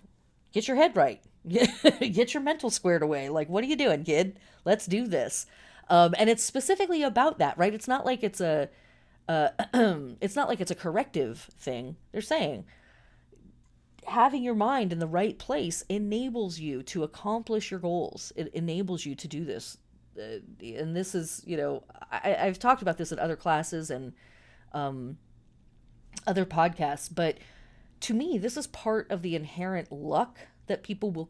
get your head right. Get your mental squared away. Like, what are you doing, kid? Let's do this. And it's specifically about that, right? It's not like it's a It's not like it's a corrective thing. They're saying having your mind in the right place enables you to accomplish your goals. It enables you to do this. And this is, I've talked about this in other classes and other podcasts, but to me, this is part of the inherent luck that people will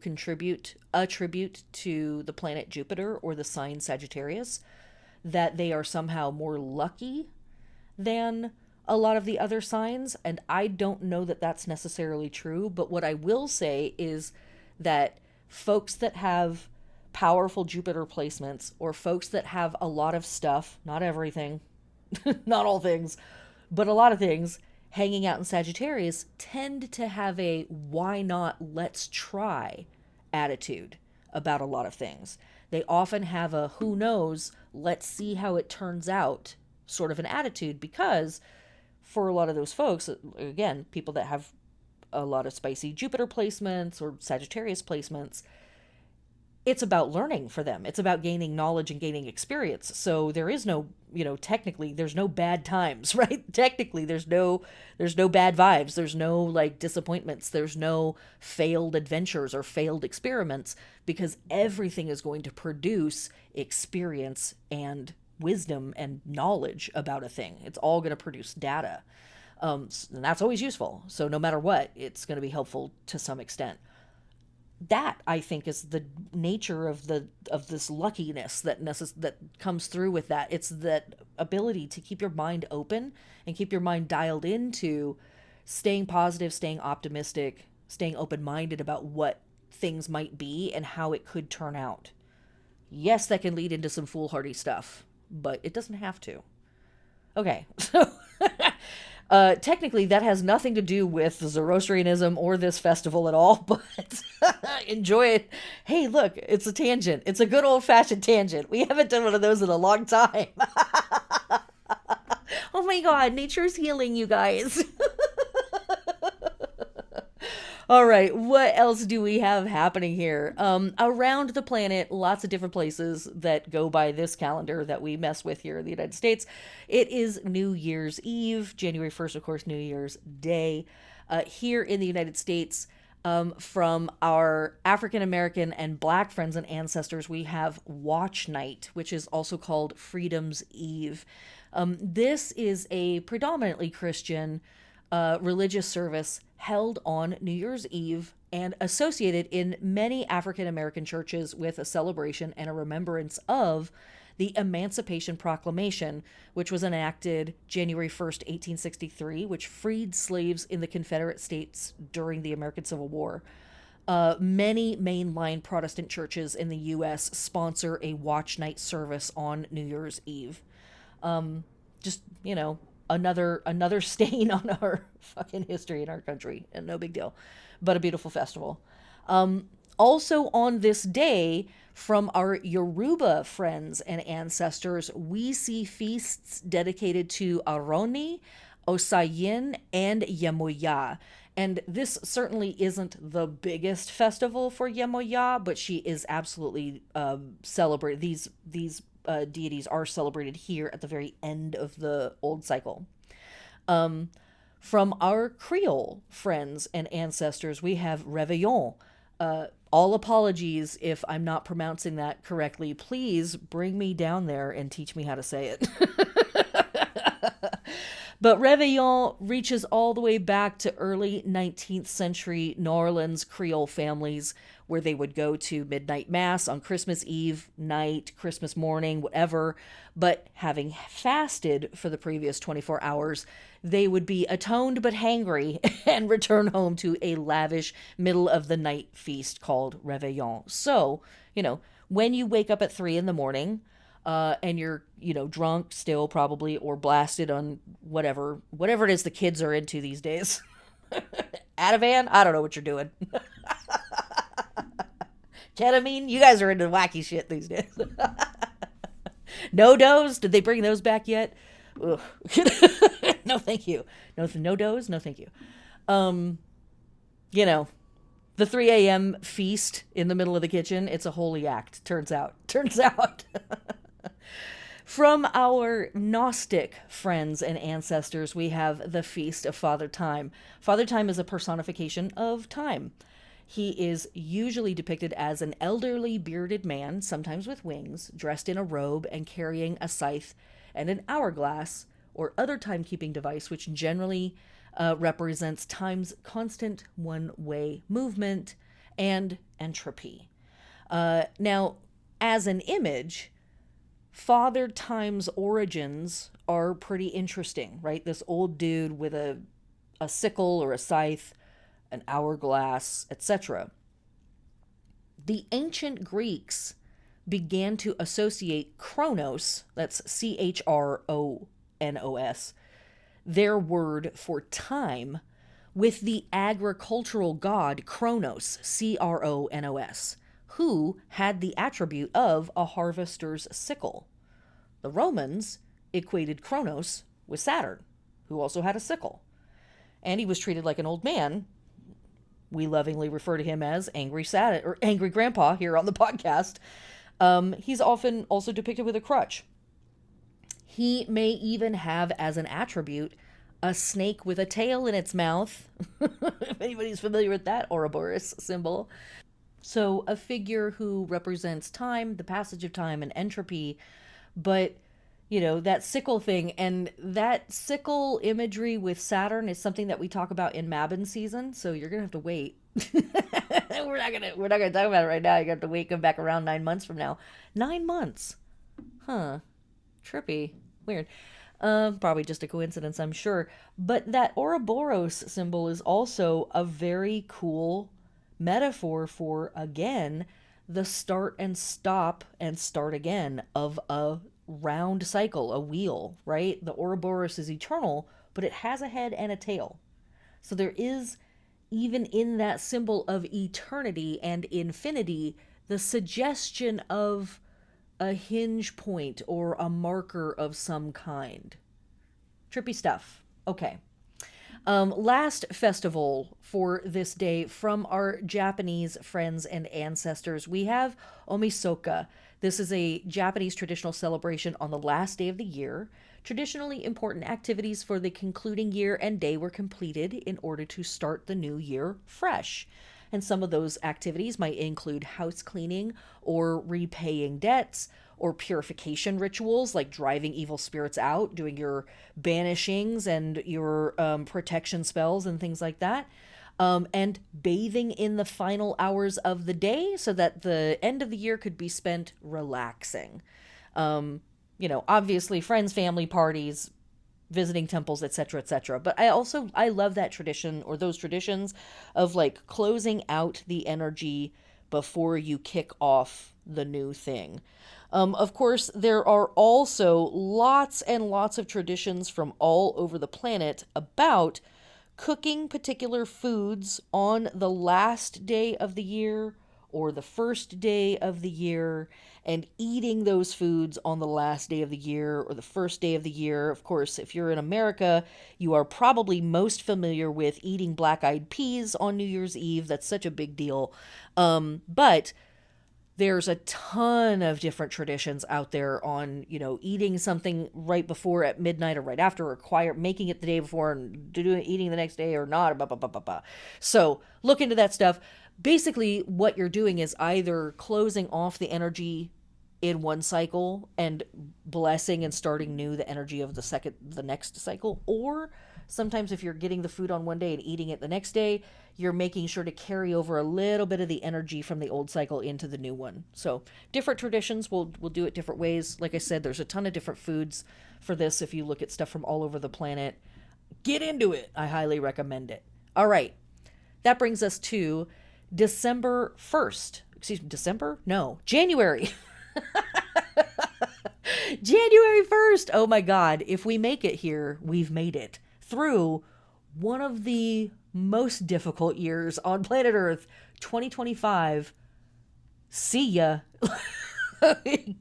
attribute to the planet Jupiter or the sign Sagittarius, that they are somehow more lucky than a lot of the other signs. And I don't know that that's necessarily true, but what I will say is that folks that have powerful Jupiter placements, or folks that have a lot of stuff, not everything, not all things, but a lot of things, hanging out in Sagittarius, tend to have a why not, let's try attitude about a lot of things. They often have a who knows, let's see how it turns out sort of an attitude, because for a lot of those folks, again, people that have a lot of spicy Jupiter placements or Sagittarius placements, it's about learning for them. It's about gaining knowledge and gaining experience. So there is no, technically there's no bad times, right? Technically there's no bad vibes. There's no like disappointments. There's no failed adventures or failed experiments, because everything is going to produce experience and wisdom and knowledge about a thing. It's all going to produce data. And that's always useful. So no matter what, it's going to be helpful to some extent. That, I think, is the nature of this luckiness that comes through with that. It's that ability to keep your mind open and keep your mind dialed into staying positive, staying optimistic, staying open-minded about what things might be and how it could turn out. Yes, that can lead into some foolhardy stuff, but it doesn't have to. Okay, so technically that has nothing to do with Zoroastrianism or this festival at all, but enjoy it. Hey, look, it's a tangent. It's a good old-fashioned tangent. We haven't done one of those in a long time. Oh my God, nature's healing, you guys. All right, what else do we have happening here? Around the planet, lots of different places that go by this calendar that we mess with here in the United States. It is New Year's Eve, January 1st, of course, New Year's Day. Here in the United States, from our African American and Black friends and ancestors, we have Watch Night, which is also called Freedom's Eve. This is a predominantly Christian religious service held on New Year's Eve and associated in many African American churches with a celebration and a remembrance of the Emancipation Proclamation, which was enacted January 1st, 1863, which freed slaves in the Confederate States during the American Civil War. Many mainline Protestant churches in the U.S. sponsor a Watch Night service on New Year's Eve. Just, another stain on our fucking history in our country, and no big deal, but a beautiful festival. Also on this day, from our Yoruba friends and ancestors, we see feasts dedicated to Aroni, Osayin, and Yemoya. And this certainly isn't the biggest festival for Yemoya, but she is absolutely celebrated. These deities are celebrated here at the very end of the old cycle. From our Creole friends and ancestors, we have Réveillon. All apologies if I'm not pronouncing that correctly. Please bring me down there and teach me how to say it. But Réveillon reaches all the way back to early 19th century New Orleans Creole families, where they would go to midnight mass on Christmas Eve night, Christmas morning, whatever. But having fasted for the previous 24 hours, they would be atoned but hangry and return home to a lavish middle of the night feast called Réveillon. So, when you wake up at 3 a.m, and you're, drunk still probably, or blasted on whatever it is the kids are into these days. Ativan? I don't know what you're doing. Ketamine? You guys are into wacky shit these days. No-dos? Did they bring those back yet? Ugh. No, thank you. No-dos? No, thank you. The 3 a.m. feast in the middle of the kitchen, it's a holy act, turns out. From our Gnostic friends and ancestors, we have the Feast of Father Time. Father Time is a personification of time. He is usually depicted as an elderly bearded man, sometimes with wings, dressed in a robe and carrying a scythe and an hourglass or other timekeeping device, which generally represents time's constant one-way movement and entropy. Now, as an image, Father Time's origins are pretty interesting, right? This old dude with a sickle or a scythe, an hourglass, etc. The ancient Greeks began to associate Chronos, that's Chronos, their word for time, with the agricultural god Kronos, Cronos, who had the attribute of a harvester's sickle. The Romans equated Kronos with Saturn, who also had a sickle. And he was treated like an old man. We lovingly refer to him as Angry Saturn, or Angry Grandpa here on the podcast. He's often also depicted with a crutch. He may even have as an attribute a snake with a tail in its mouth. If anybody's familiar with that Ouroboros symbol. So a figure who represents time, the passage of time and entropy, but that sickle thing, and that sickle imagery with Saturn is something that we talk about in Mabon season, so you're gonna have to wait. we're not gonna talk about it right now. You have to wait, come back around 9 months from now. 9 months. Huh. Trippy. Weird. Probably just a coincidence, I'm sure. But that Ouroboros symbol is also a very cool metaphor for, again, the start and stop and start again of a round cycle, a wheel, right? The Ouroboros is eternal, but it has a head and a tail. So there is, even in that symbol of eternity and infinity, the suggestion of a hinge point or a marker of some kind. Trippy stuff. Okay. Last festival for this day from our Japanese friends and ancestors, we have Omisoka. This is a Japanese traditional celebration on the last day of the year. Traditionally important activities for the concluding year and day were completed in order to start the new year fresh. And some of those activities might include house cleaning or repaying debts, or purification rituals like driving evil spirits out, doing your banishings and your protection spells and things like that. And bathing in the final hours of the day so that the end of the year could be spent relaxing. Obviously friends, family, parties, visiting temples, etc., etc. But I love that tradition, or those traditions of like closing out the energy before you kick off the new thing. Of course, there are also lots and lots of traditions from all over the planet about cooking particular foods on the last day of the year or the first day of the year, and eating those foods on the last day of the year or the first day of the year. Of course, if you're in America, you are probably most familiar with eating black-eyed peas on New Year's Eve. That's such a big deal. But there's a ton of different traditions out there on, eating something right before at midnight or right after, or making it the day before and eating the next day or not. Blah, blah, blah, blah, blah. So look into that stuff. Basically, what you're doing is either closing off the energy in one cycle and blessing and starting new the energy of the next cycle, or sometimes if you're getting the food on one day and eating it the next day, you're making sure to carry over a little bit of the energy from the old cycle into the new one. So different traditions will do it different ways. Like I said, there's a ton of different foods for this. If you look at stuff from all over the planet, get into it. I highly recommend it. All right. That brings us to December 1st. January. January 1st. Oh my God. If we make it here, we've made it through one of the most difficult years on planet Earth, 2025. See ya.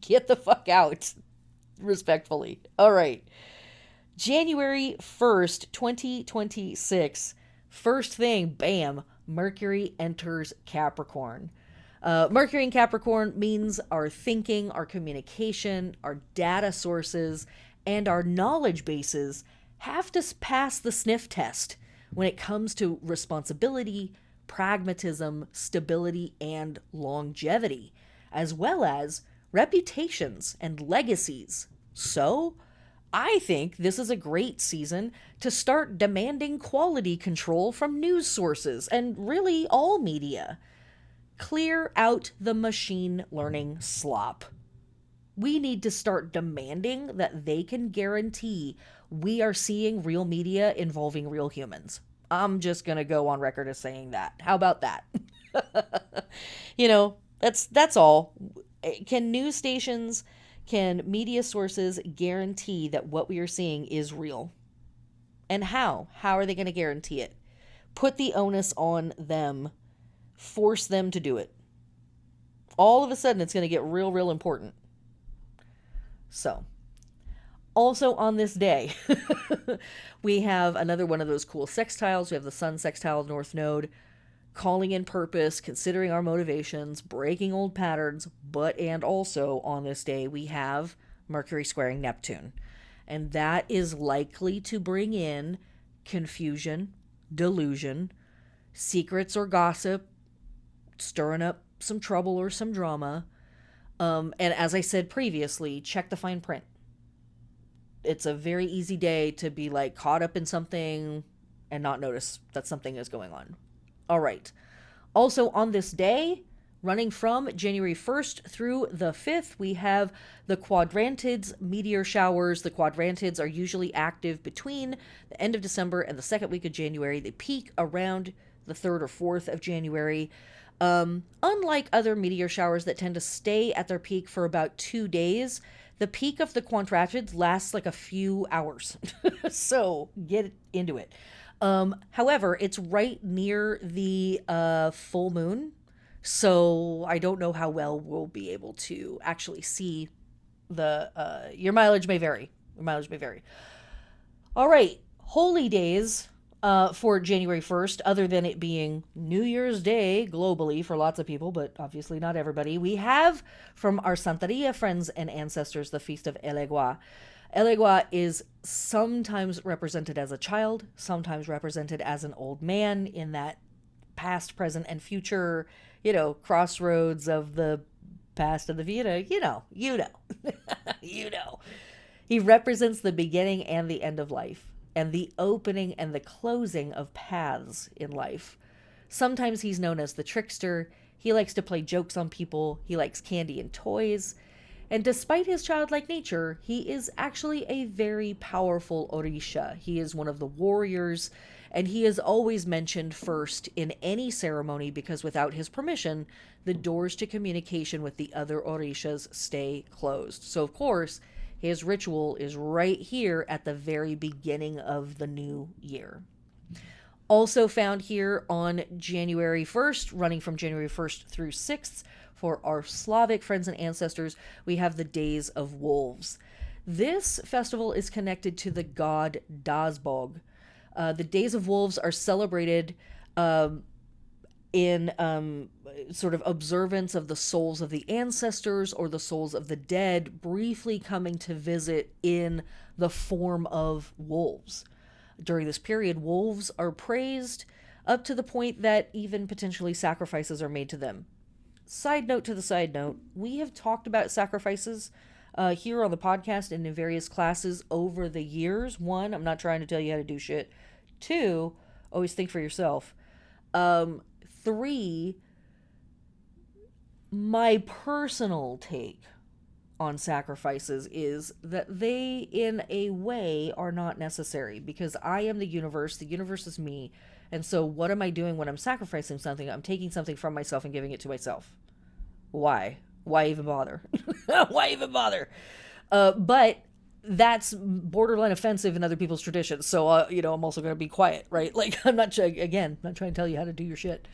Get the fuck out. Respectfully. All right. January 1st, 2026. First thing, bam, Mercury enters Capricorn. Mercury in Capricorn means our thinking, our communication, our data sources, and our knowledge bases have to pass the sniff test when it comes to responsibility, pragmatism, stability, and longevity, as well as reputations and legacies. So, I think this is a great season to start demanding quality control from news sources and really all media. Clear out the machine learning slop. We need to start demanding that they can guarantee we are seeing real media involving real humans. I'm just going to go on record as saying that. How about that? That's all. Can news stations, can media sources guarantee that what we are seeing is real? And how? How are they going to guarantee it? Put the onus on them. Force them to do it. All of a sudden, it's going to get real, real important. So, also on this day, we have another one of those cool sextiles. We have the Sun sextile North Node, calling in purpose, considering our motivations, breaking old patterns, and also on this day, we have Mercury squaring Neptune. And that is likely to bring in confusion, delusion, secrets or gossip, stirring up some trouble or some drama. And as I said previously, check the fine print. It's a very easy day to be like caught up in something and not notice that something is going on. All right. Also on this day, running from January 1st through the 5th, we have the quadrantids meteor showers. The quadrantids are usually active between the end of December and the second week of January. They peak around the 3rd or 4th of January. Unlike other meteor showers that tend to stay at their peak for about 2 days, the peak of the quadrantids lasts like a few hours. So get into it. However, it's right near the full moon, so I don't know how well we'll be able to actually see the your mileage may vary. Your mileage may vary. All right, holy days for January 1st, other than it being New Year's Day globally for lots of people, but obviously not everybody. We have from our Santeria friends and ancestors the feast of El Egua. El Egua is sometimes represented as a child, sometimes represented as an old man in that past, present, and future, crossroads of the past and the future. You know. You know. He represents the beginning and the end of life, and the opening and the closing of paths in life. Sometimes he's known as the trickster. He likes to play jokes on people. He likes candy and toys. And despite his childlike nature, he is actually a very powerful Orisha. He is one of the warriors, and he is always mentioned first in any ceremony because without his permission, the doors to communication with the other Orishas stay closed. So, of course, his ritual is right here at the very beginning of the new year. Also found here on January 1st, running from January 1st through 6th, for our Slavic friends and ancestors, we have the Days of Wolves. This festival is connected to the god Dazbog. The Days of Wolves are celebrated in sort of observance of the souls of the ancestors or the souls of the dead briefly coming to visit in the form of wolves. During this period, wolves are praised up to the point that even potentially sacrifices are made to them. Side note to the side note, we have talked about sacrifices here on the podcast and in various classes over the years. One, I'm not trying to tell you how to do shit. Two, always think for yourself. Three, my personal take on sacrifices is that they, in a way, are not necessary because I am the universe is me. And so what am I doing when I'm sacrificing something? I'm taking something from myself and giving it to myself. Why? Why even bother? Why even bother? But that's borderline offensive in other people's traditions. So, I'm also going to be quiet, right? Like, I'm not trying to tell you how to do your shit.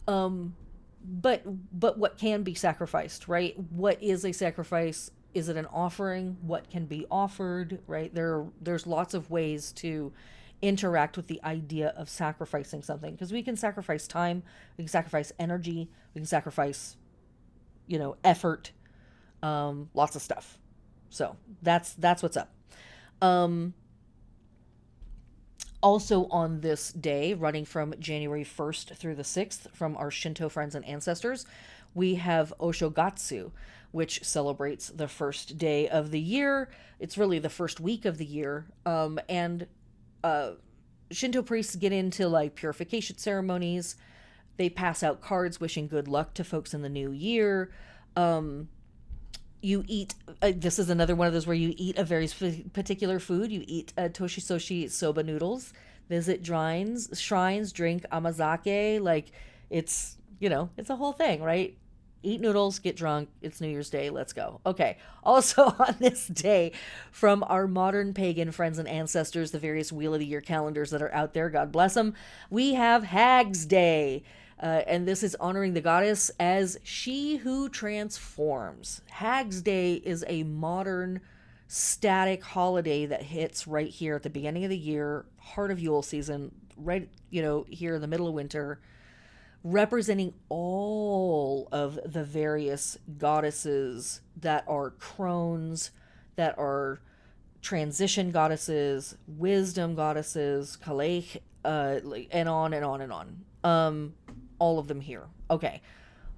But what can be sacrificed, right? What is a sacrifice? Is it an offering? What can be offered, right? There's lots of ways to interact with the idea of sacrificing something because we can sacrifice time, we can sacrifice energy, we can sacrifice effort, lots of stuff. So that's what's up. Um, Also on this day, running from January 1st through the 6th, from our Shinto friends and ancestors, we have Oshogatsu, which celebrates the first day of the year. It's really the first week of the year. And Shinto priests get into like purification ceremonies. They pass out cards wishing good luck to folks in the new year. You eat, this is another one of those where you eat a very particular food. You eat toshisoshi soba noodles, visit shrines, drink amazake. Like, it's a whole thing, right? Eat noodles, get drunk. It's New Year's Day. Let's go. Okay. Also on this day, from our modern pagan friends and ancestors, the various Wheel of the Year calendars that are out there, God bless them, we have Hag's Day. And this is honoring the goddess as she who transforms. Hag's Day is a modern static holiday that hits right here at the beginning of the year, heart of Yule season, right, here in the middle of winter, representing all of the various goddesses that are crones, that are transition goddesses, wisdom goddesses, Kalech, and on and on and on. All of them here. Okay.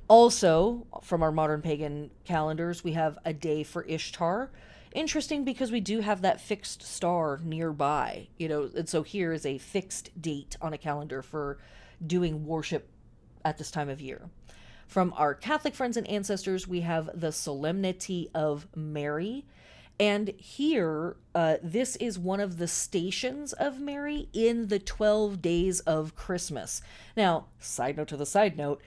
Also, from our modern pagan calendars, we have a day for Ishtar. Interesting because we do have that fixed star nearby, and so here is a fixed date on a calendar for doing worship at this time of year. From our Catholic friends and ancestors, we have the Solemnity of Mary. And here, this is one of the stations of Mary in the 12 days of Christmas. Now, side note to the side note,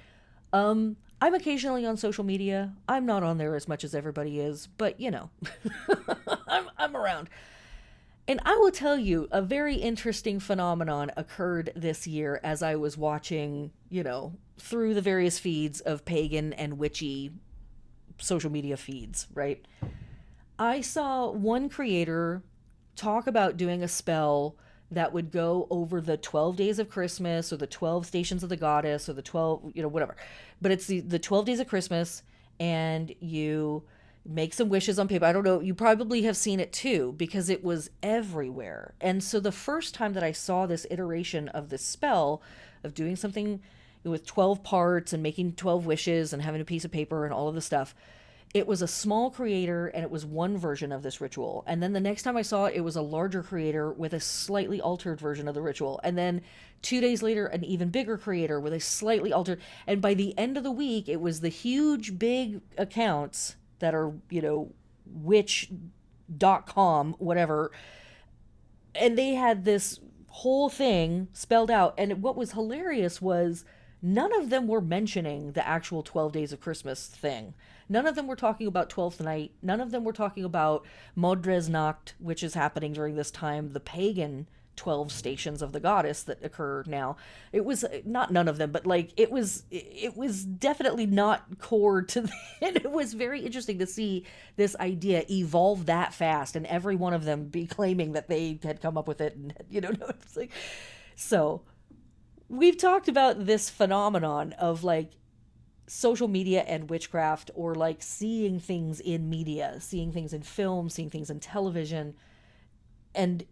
I'm occasionally on social media. I'm not on there as much as everybody is, but I'm around. And I will tell you, a very interesting phenomenon occurred this year as I was watching, through the various feeds of pagan and witchy social media feeds, right? I saw one creator talk about doing a spell that would go over the 12 days of Christmas or the 12 stations of the goddess or the 12, whatever. But it's the 12 days of Christmas, and you make some wishes on paper. I don't know. You probably have seen it too because it was everywhere. And so the first time that I saw this iteration of this spell of doing something with 12 parts and making 12 wishes and having a piece of paper and all of the stuff, it was a small creator and it was one version of this ritual. And then the next time I saw it, it was a larger creator with a slightly altered version of the ritual. And then 2 days later, an even bigger creator with a slightly altered. And by the end of the week, it was the huge, big accounts that are, witch.com, whatever. And they had this whole thing spelled out. And what was hilarious was none of them were mentioning the actual 12 days of Christmas thing. None of them were talking about 12th night. None of them were talking about Modres Nacht, which is happening during this time, the pagan 12 stations of the goddess that occur now. It was not none of them, but it was definitely not core to and it was very interesting to see this idea evolve that fast and every one of them be claiming that they had come up with it, and it's like, so we've talked about this phenomenon of social media and witchcraft, or seeing things in media, seeing things in film, seeing things in television, and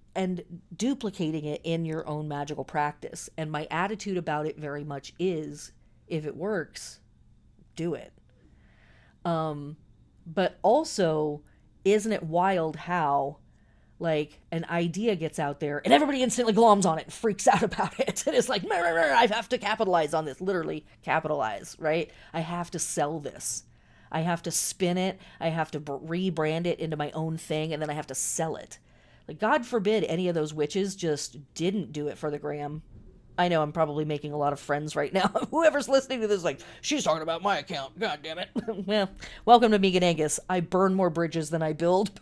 duplicating it in your own magical practice. And my attitude about it very much is, if it works, do it. But also, isn't it wild how an idea gets out there and everybody instantly gloms on it and freaks out about it. And it's like, I have to capitalize on this. Literally capitalize, right? I have to sell this. I have to spin it. I have to rebrand it into my own thing, and then I have to sell it. God forbid any of those witches just didn't do it for the gram. I know I'm probably making a lot of friends right now. Whoever's listening to this is she's talking about my account. God damn it. Well, welcome to Megan Angus. I burn more bridges than I build.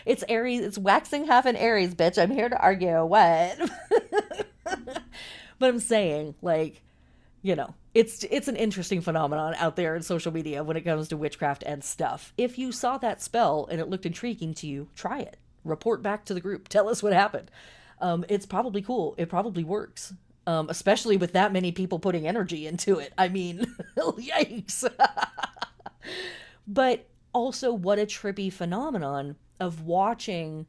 It's Aries. It's waxing half an Aries, bitch. I'm here to argue. What? But I'm saying, it's an interesting phenomenon out there in social media when it comes to witchcraft and stuff. If you saw that spell and it looked intriguing to you, try it. Report back to the group. Tell us what happened. It's probably cool. It probably works. especially with that many people putting energy into it. I mean, yikes. But also, what a trippy phenomenon of watching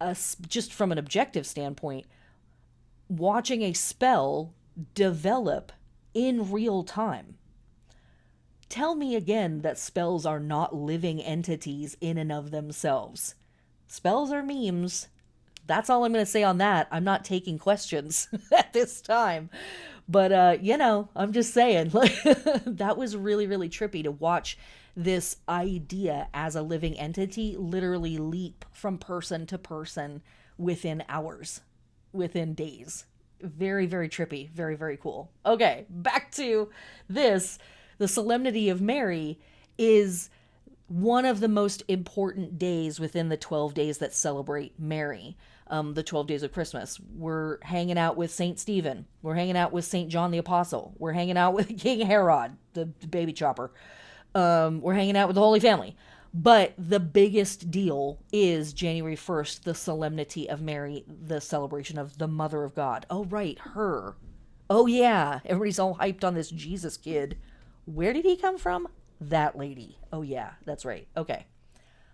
us, just from an objective standpoint, watching a spell develop in real time. Tell me again that spells are not living entities in and of themselves. Spells are memes. That's all I'm going to say on that. I'm not taking questions at this time. But, I'm just saying, like, that was really, really trippy to watch this idea as a living entity literally leap from person to person within hours, within days. Very, very trippy. Very, very cool. Okay, back to this. The Solemnity of Mary is one of the most important days within the 12 days that celebrate Mary, the 12 days of Christmas. We're hanging out with St. Stephen. We're hanging out with St. John the Apostle. We're hanging out with King Herod, the baby chopper. We're hanging out with the Holy Family. But the biggest deal is January 1st, the Solemnity of Mary, the celebration of the Mother of God. Oh, right, her. Oh, yeah, everybody's all hyped on this Jesus kid. Where did he come from? That lady. Oh, yeah, that's right. Okay.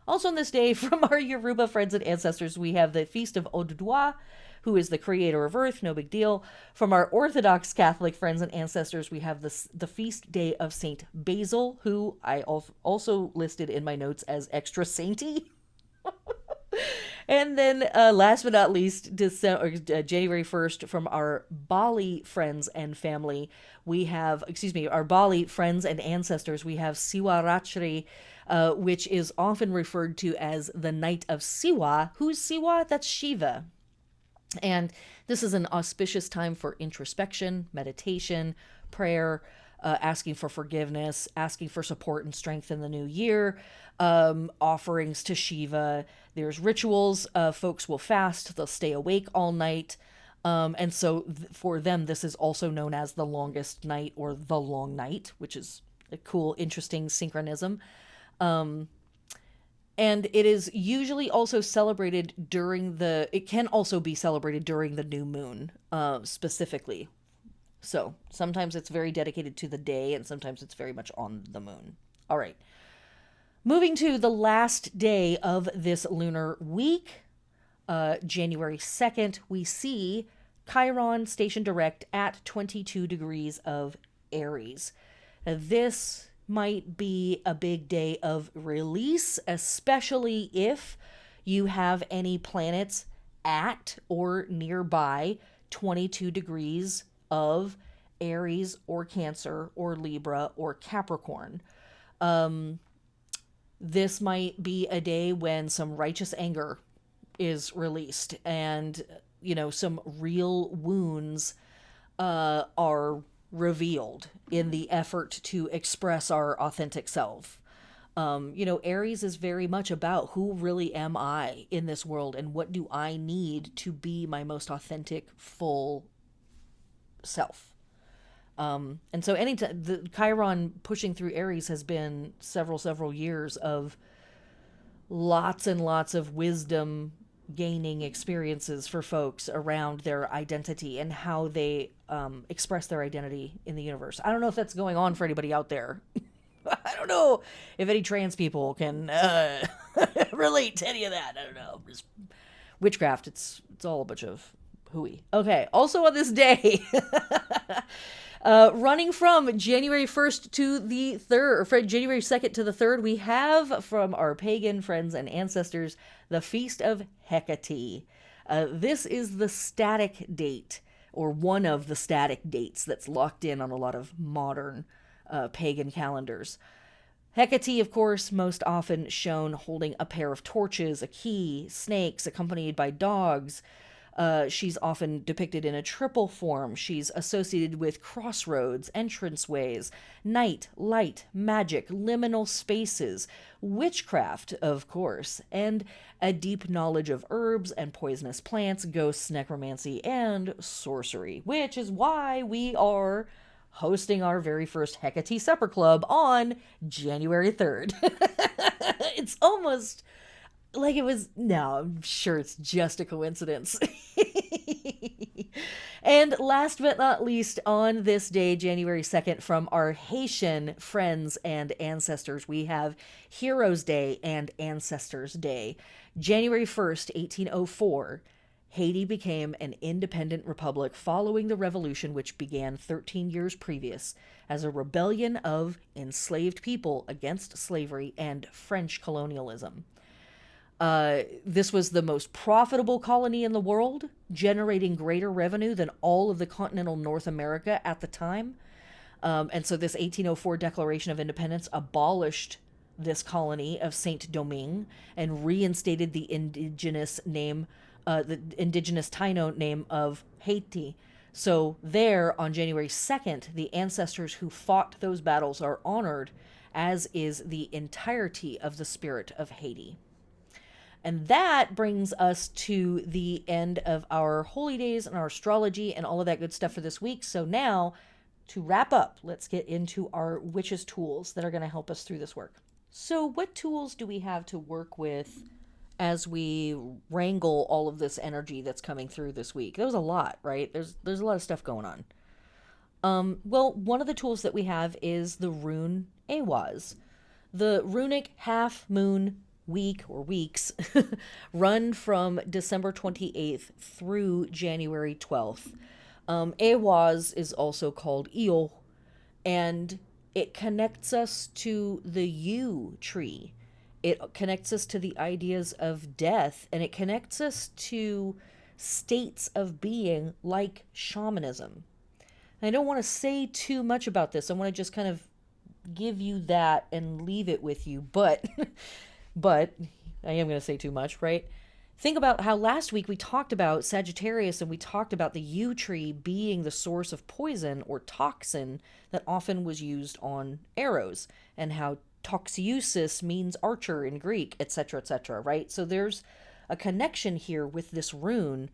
Also on this day, from our Yoruba friends and ancestors, we have the Feast of Oduduwa, who is the creator of Earth, no big deal. From our Orthodox Catholic friends and ancestors, we have the feast day of Saint Basil, who I also listed in my notes as extra sainty. And then last but not least, January 1st, from our Bali friends and family, we have, our Bali friends and ancestors, we have Siwarachri, which is often referred to as the Night of Siwa. Who's Siwa? That's Shiva. And this is an auspicious time for introspection, meditation, prayer, asking for forgiveness, asking for support and strength in the new year, offerings to Shiva. There's rituals. Folks will fast. They'll stay awake all night. And so for them, this is also known as the longest night or the long night, which is a cool, interesting synchronism. And it is usually also celebrated it can also be celebrated during the new moon, specifically. So sometimes it's very dedicated to the day and sometimes it's very much on the moon. All right. Moving to the last day of this lunar week, January 2nd, we see Chiron stationed direct at 22 degrees of Aries. Now, this might be a big day of release, especially if you have any planets at or nearby 22 degrees of Aries or Cancer or Libra or Capricorn. This might be a day when some righteous anger is released and, some real wounds are revealed in the effort to express our authentic self. Aries is very much about who really am I in this world and what do I need to be my most authentic, full self. And so anytime the Chiron pushing through Aries has been several years of lots and lots of wisdom gaining experiences for folks around their identity and how they express their identity in the universe. I don't know if that's going on for anybody out there. I don't know if any trans people can relate to any of that. I don't know. Just witchcraft. It's all a bunch of hooey. Okay. Also on this day, running from January 1st to the 3rd, or from January 2nd to the 3rd, we have from our pagan friends and ancestors the Feast of Hecate. This is the static date, or one of the static dates that's locked in on a lot of modern pagan calendars. Hecate, of course, most often shown holding a pair of torches, a key, snakes, accompanied by dogs. She's often depicted in a triple form. She's associated with crossroads, entranceways, night, light, magic, liminal spaces, witchcraft, of course, and a deep knowledge of herbs and poisonous plants, ghosts, necromancy, and sorcery, which is why we are hosting our very first Hecate Supper Club on January 3rd. It's almost like it was, no, I'm sure it's just a coincidence. And last but not least, on this day, January 2nd, from our Haitian friends and ancestors, we have Heroes Day and Ancestors Day. January 1st, 1804, Haiti became an independent republic following the revolution, which began 13 years previous as a rebellion of enslaved people against slavery and French colonialism. This was the most profitable colony in the world, generating greater revenue than all of the continental North America at the time. And so this 1804 Declaration of Independence abolished this colony of Saint Domingue and reinstated the indigenous Taino name of Haiti. So there, on January 2nd, the ancestors who fought those battles are honored, as is the entirety of the spirit of Haiti. And that brings us to the end of our holy days and our astrology and all of that good stuff for this week. So now, to wrap up, let's get into our witches' tools that are going to help us through this work. So what tools do we have to work with as we wrangle all of this energy that's coming through this week? There was a lot, right? There's a lot of stuff going on. Well, one of the tools that we have is the rune Awaz. The runic half moon week or weeks run from December 28th through January 12th. Awaz is also called Yule, and it connects us to the yew tree. It connects us to the ideas of death, and it connects us to states of being like shamanism. I don't want to say too much about this. I want to just kind of give you that and leave it with you, but I am going to say too much, right? Think about how last week we talked about Sagittarius and we talked about the yew tree being the source of poison or toxin that often was used on arrows, and how toxiusis means archer in Greek, etc., right? So there's a connection here with this rune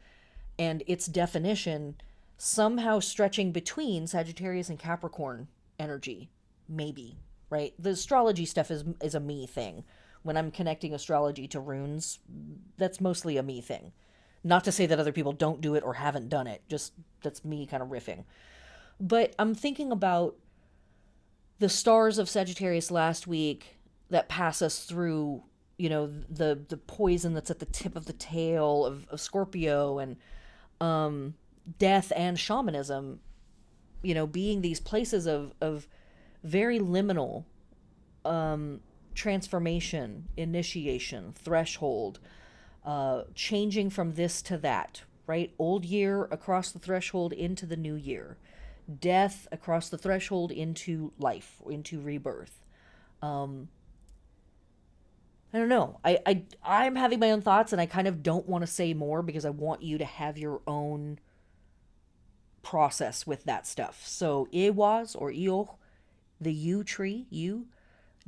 and its definition somehow stretching between Sagittarius and Capricorn energy, maybe, right? The astrology stuff is a me thing. When I'm connecting astrology to runes, that's mostly a me thing. Not to say that other people don't do it or haven't done it, just that's me kind of riffing. But I'm thinking about the stars of Sagittarius last week that pass us through, the poison that's at the tip of the tail of Scorpio, and death and shamanism, being these places of very liminal transformation, initiation, threshold, changing from this to that, right? Old year across the threshold into the new year. Death across the threshold into life, into rebirth. I don't know. I'm having my own thoughts, and I kind of don't want to say more because I want you to have your own process with that stuff. So Awaz or Io, the yew tree,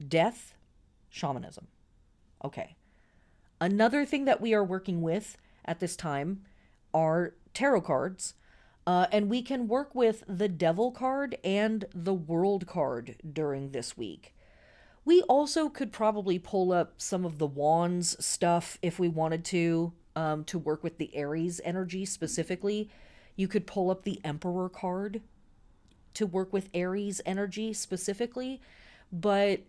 death, shamanism. Okay. Another thing that we are working with at this time are tarot cards. And we can work with the Devil card and the World card during this week. We also could probably pull up some of the Wands stuff if we wanted to work with the Aries energy specifically. You could pull up the Emperor card to work with Aries energy specifically. But,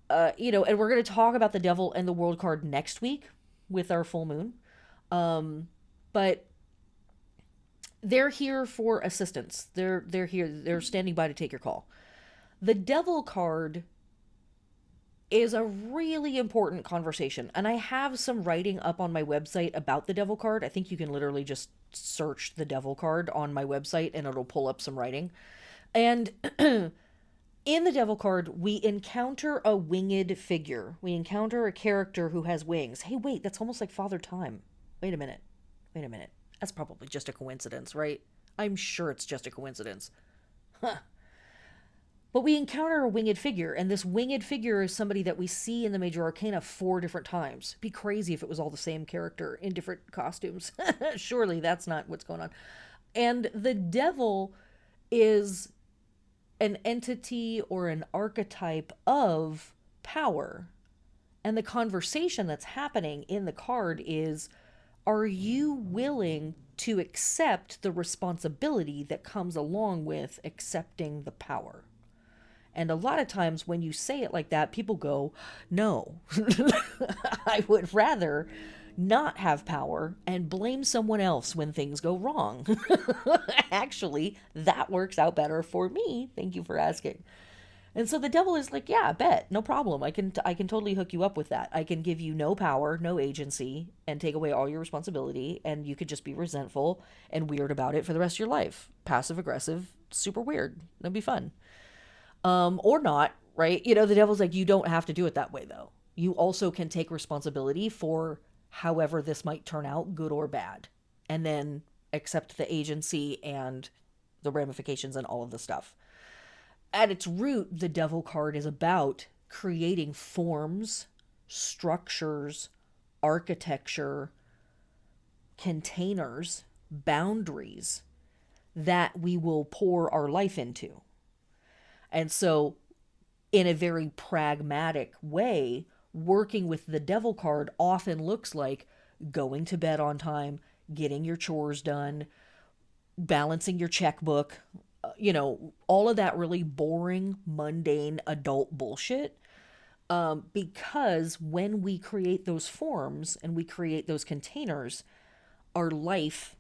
and we're going to talk about the Devil and the World card next week with our full moon. But they're here for assistance. They're here. They're standing by to take your call. The Devil card is a really important conversation, and I have some writing up on my website about the Devil card. I think you can literally just search the Devil card on my website and it'll pull up some writing. And in the Devil card, we encounter a winged figure. We encounter a character who has wings. Hey, wait, that's almost like Father Time. Wait a minute. That's probably just a coincidence, right? I'm sure it's just a coincidence. Huh. But we encounter a winged figure, and this winged figure is somebody that we see in the Major Arcana 4 different times. It'd be crazy if it was all the same character in different costumes. Surely that's not what's going on. And the Devil is an entity or an archetype of power. And the conversation that's happening in the card is, are you willing to accept the responsibility that comes along with accepting the power. And a lot of times when you say it like that, people go, no, I would rather not have power and blame someone else when things go wrong. Actually, that works out better for me. Thank you for asking. And so the devil is like, yeah, bet, no problem. I can totally hook you up with that. I can give you no power, no agency, and take away all your responsibility, and you could just be resentful and weird about it for the rest of your life. Passive aggressive, super weird. That'd be fun. Or not, right? You know, the devil's like, you don't have to do it that way, though. You also can take responsibility for however this might turn out, good or bad, and then accept the agency and the ramifications and all of the stuff. At its root, the devil card is about creating forms, structures, architecture, containers, boundaries that we will pour our life into. And so, in a very pragmatic way, working with the devil card often looks like going to bed on time, getting your chores done, balancing your checkbook, all of that really boring, mundane adult bullshit. Because when we create those forms and we create those containers, our life,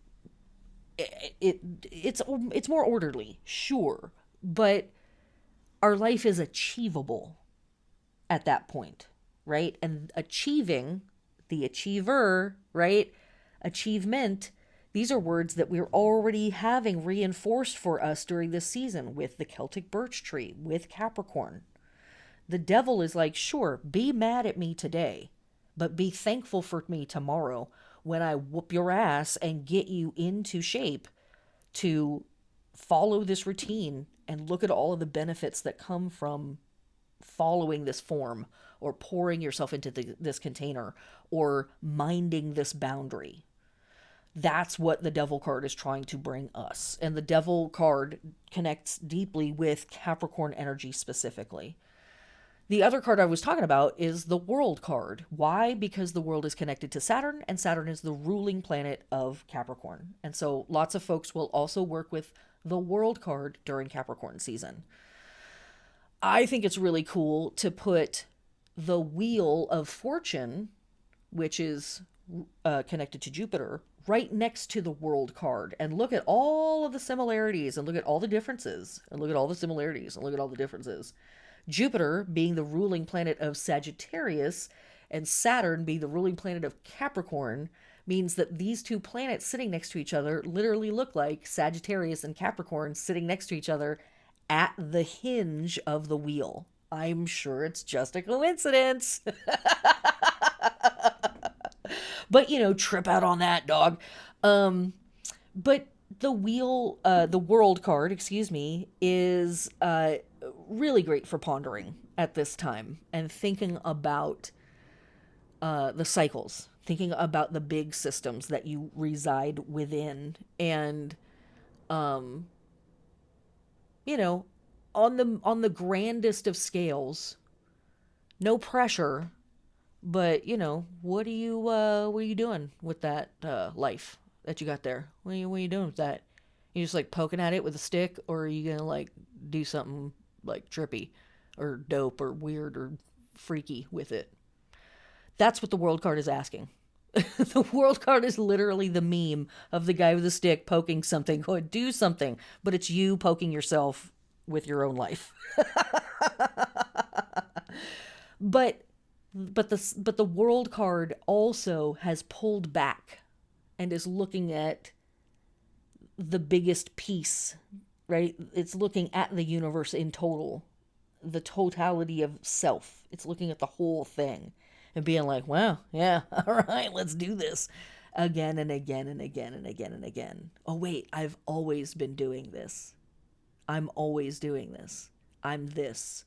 it's more orderly, sure, but our life is achievable at that point, right? And achieving, the achiever, right? Achievement, these are words that we're already having reinforced for us during this season with the Celtic birch tree, with Capricorn. The devil is like, sure, be mad at me today, but be thankful for me tomorrow when I whoop your ass and get you into shape to follow this routine and look at all of the benefits that come from following this form or pouring yourself into this container or minding this boundary. That's what the devil card is trying to bring us. And the devil card connects deeply with Capricorn energy specifically. The other card I was talking about is the world card. Why? Because the world is connected to Saturn, and Saturn is the ruling planet of Capricorn. And so lots of folks will also work with the world card during Capricorn season. I think it's really cool to put the wheel of fortune, which is connected to Jupiter, right next to the world card and look at all of the similarities and look at all the differences and look at all the similarities and look at all the differences. Jupiter being the ruling planet of Sagittarius and Saturn being the ruling planet of Capricorn means that these two planets sitting next to each other literally look like Sagittarius and Capricorn sitting next to each other at the hinge of the wheel. I'm sure it's just a coincidence. But, trip out on that, dog. But the world card, is really great for pondering at this time and thinking about the cycles, thinking about the big systems that you reside within, and on the grandest of scales, no pressure, but what are you doing with that life that you got there? What are you doing with that? You just like poking at it with a stick, or are you gonna like do something like trippy or dope or weird or freaky with it? That's what the world card is asking. The world card is literally the meme of the guy with a stick poking something, going, do something, but it's you poking yourself with your own life. But the world card also has pulled back and is looking at the biggest piece, right? It's looking at the universe in total, the totality of self. It's looking at the whole thing and being like, wow, yeah, all right, let's do this again and again and again and again and again. Oh, wait, I've always been doing this. I'm always doing this. I'm this.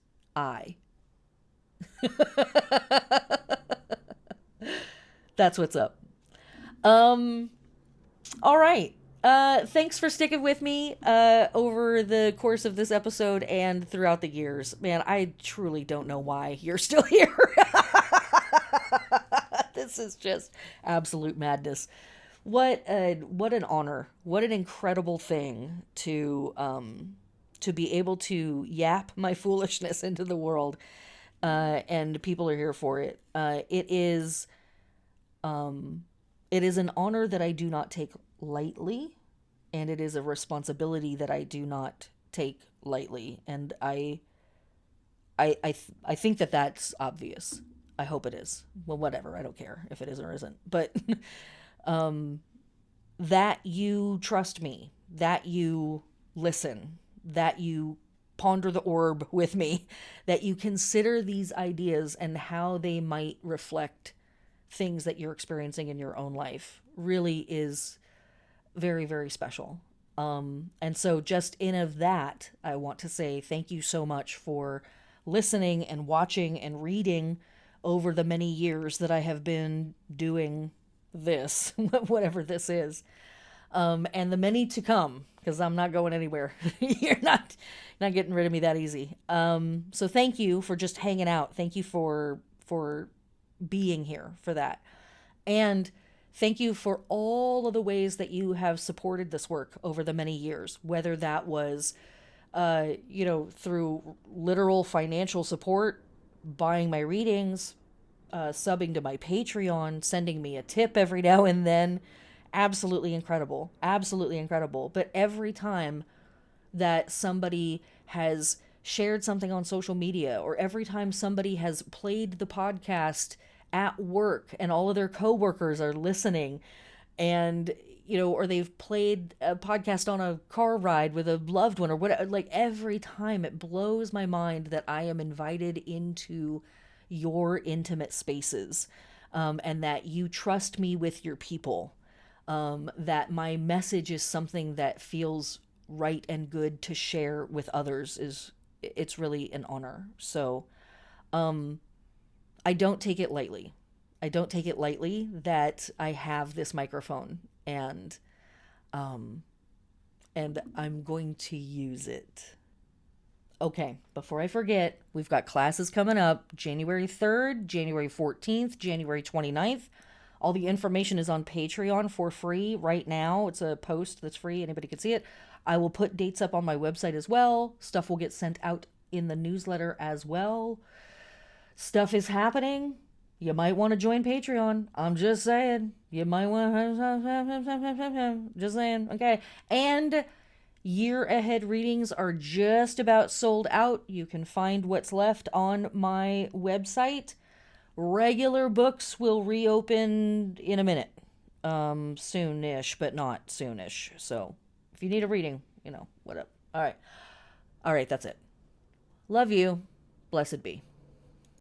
That's what's up. All right. Thanks for sticking with me over the course of this episode and throughout the years. Man, I truly don't know why you're still here. This is just absolute madness. What an honor. What an incredible thing to be able to yap my foolishness into the world, and people are here for it. It is an honor that I do not take lightly, and it is a responsibility that I do not take lightly. And I think that that's obvious. I hope it is. Well, whatever. I don't care if it is or isn't. But um, that you trust me, that you listen, that you ponder the orb with me, that you consider these ideas and how they might reflect things that you're experiencing in your own life really is very, very special. And so, just in of that, I want to say thank you so much for listening and watching and reading over the many years that I have been doing this, whatever this is, and the many to come, because I'm not going anywhere. You're not getting rid of me that easy. So thank you for just hanging out. Thank you for being here for that. And thank you for all of the ways that you have supported this work over the many years, whether that was, through literal financial support, buying my readings, subbing to my Patreon, sending me a tip every now and then. Absolutely incredible. Absolutely incredible. But every time that somebody has shared something on social media, or every time somebody has played the podcast at work and all of their coworkers are listening, and or they've played a podcast on a car ride with a loved one or whatever, like every time it blows my mind that I am invited into your intimate spaces, and that you trust me with your people, that my message is something that feels right and good to share with others. It's really an honor. So I don't take it lightly. I don't take it lightly that I have this microphone, and I'm going to use it. Okay, before I forget, we've got classes coming up January 3rd, January 14th, January 29th. All the information is on Patreon for free right now. It's a post that's free. Anybody can see it. I will put dates up on my website as well. Stuff will get sent out in the newsletter as well. Stuff is happening. You might want to join Patreon. I'm just saying. You might want to... Just saying. Okay. And year ahead readings are just about sold out. You can find what's left on my website. Regular books will reopen in a minute. Soonish, but not soonish. So if you need a reading, what up. All right. All right, that's it. Love you. Blessed be.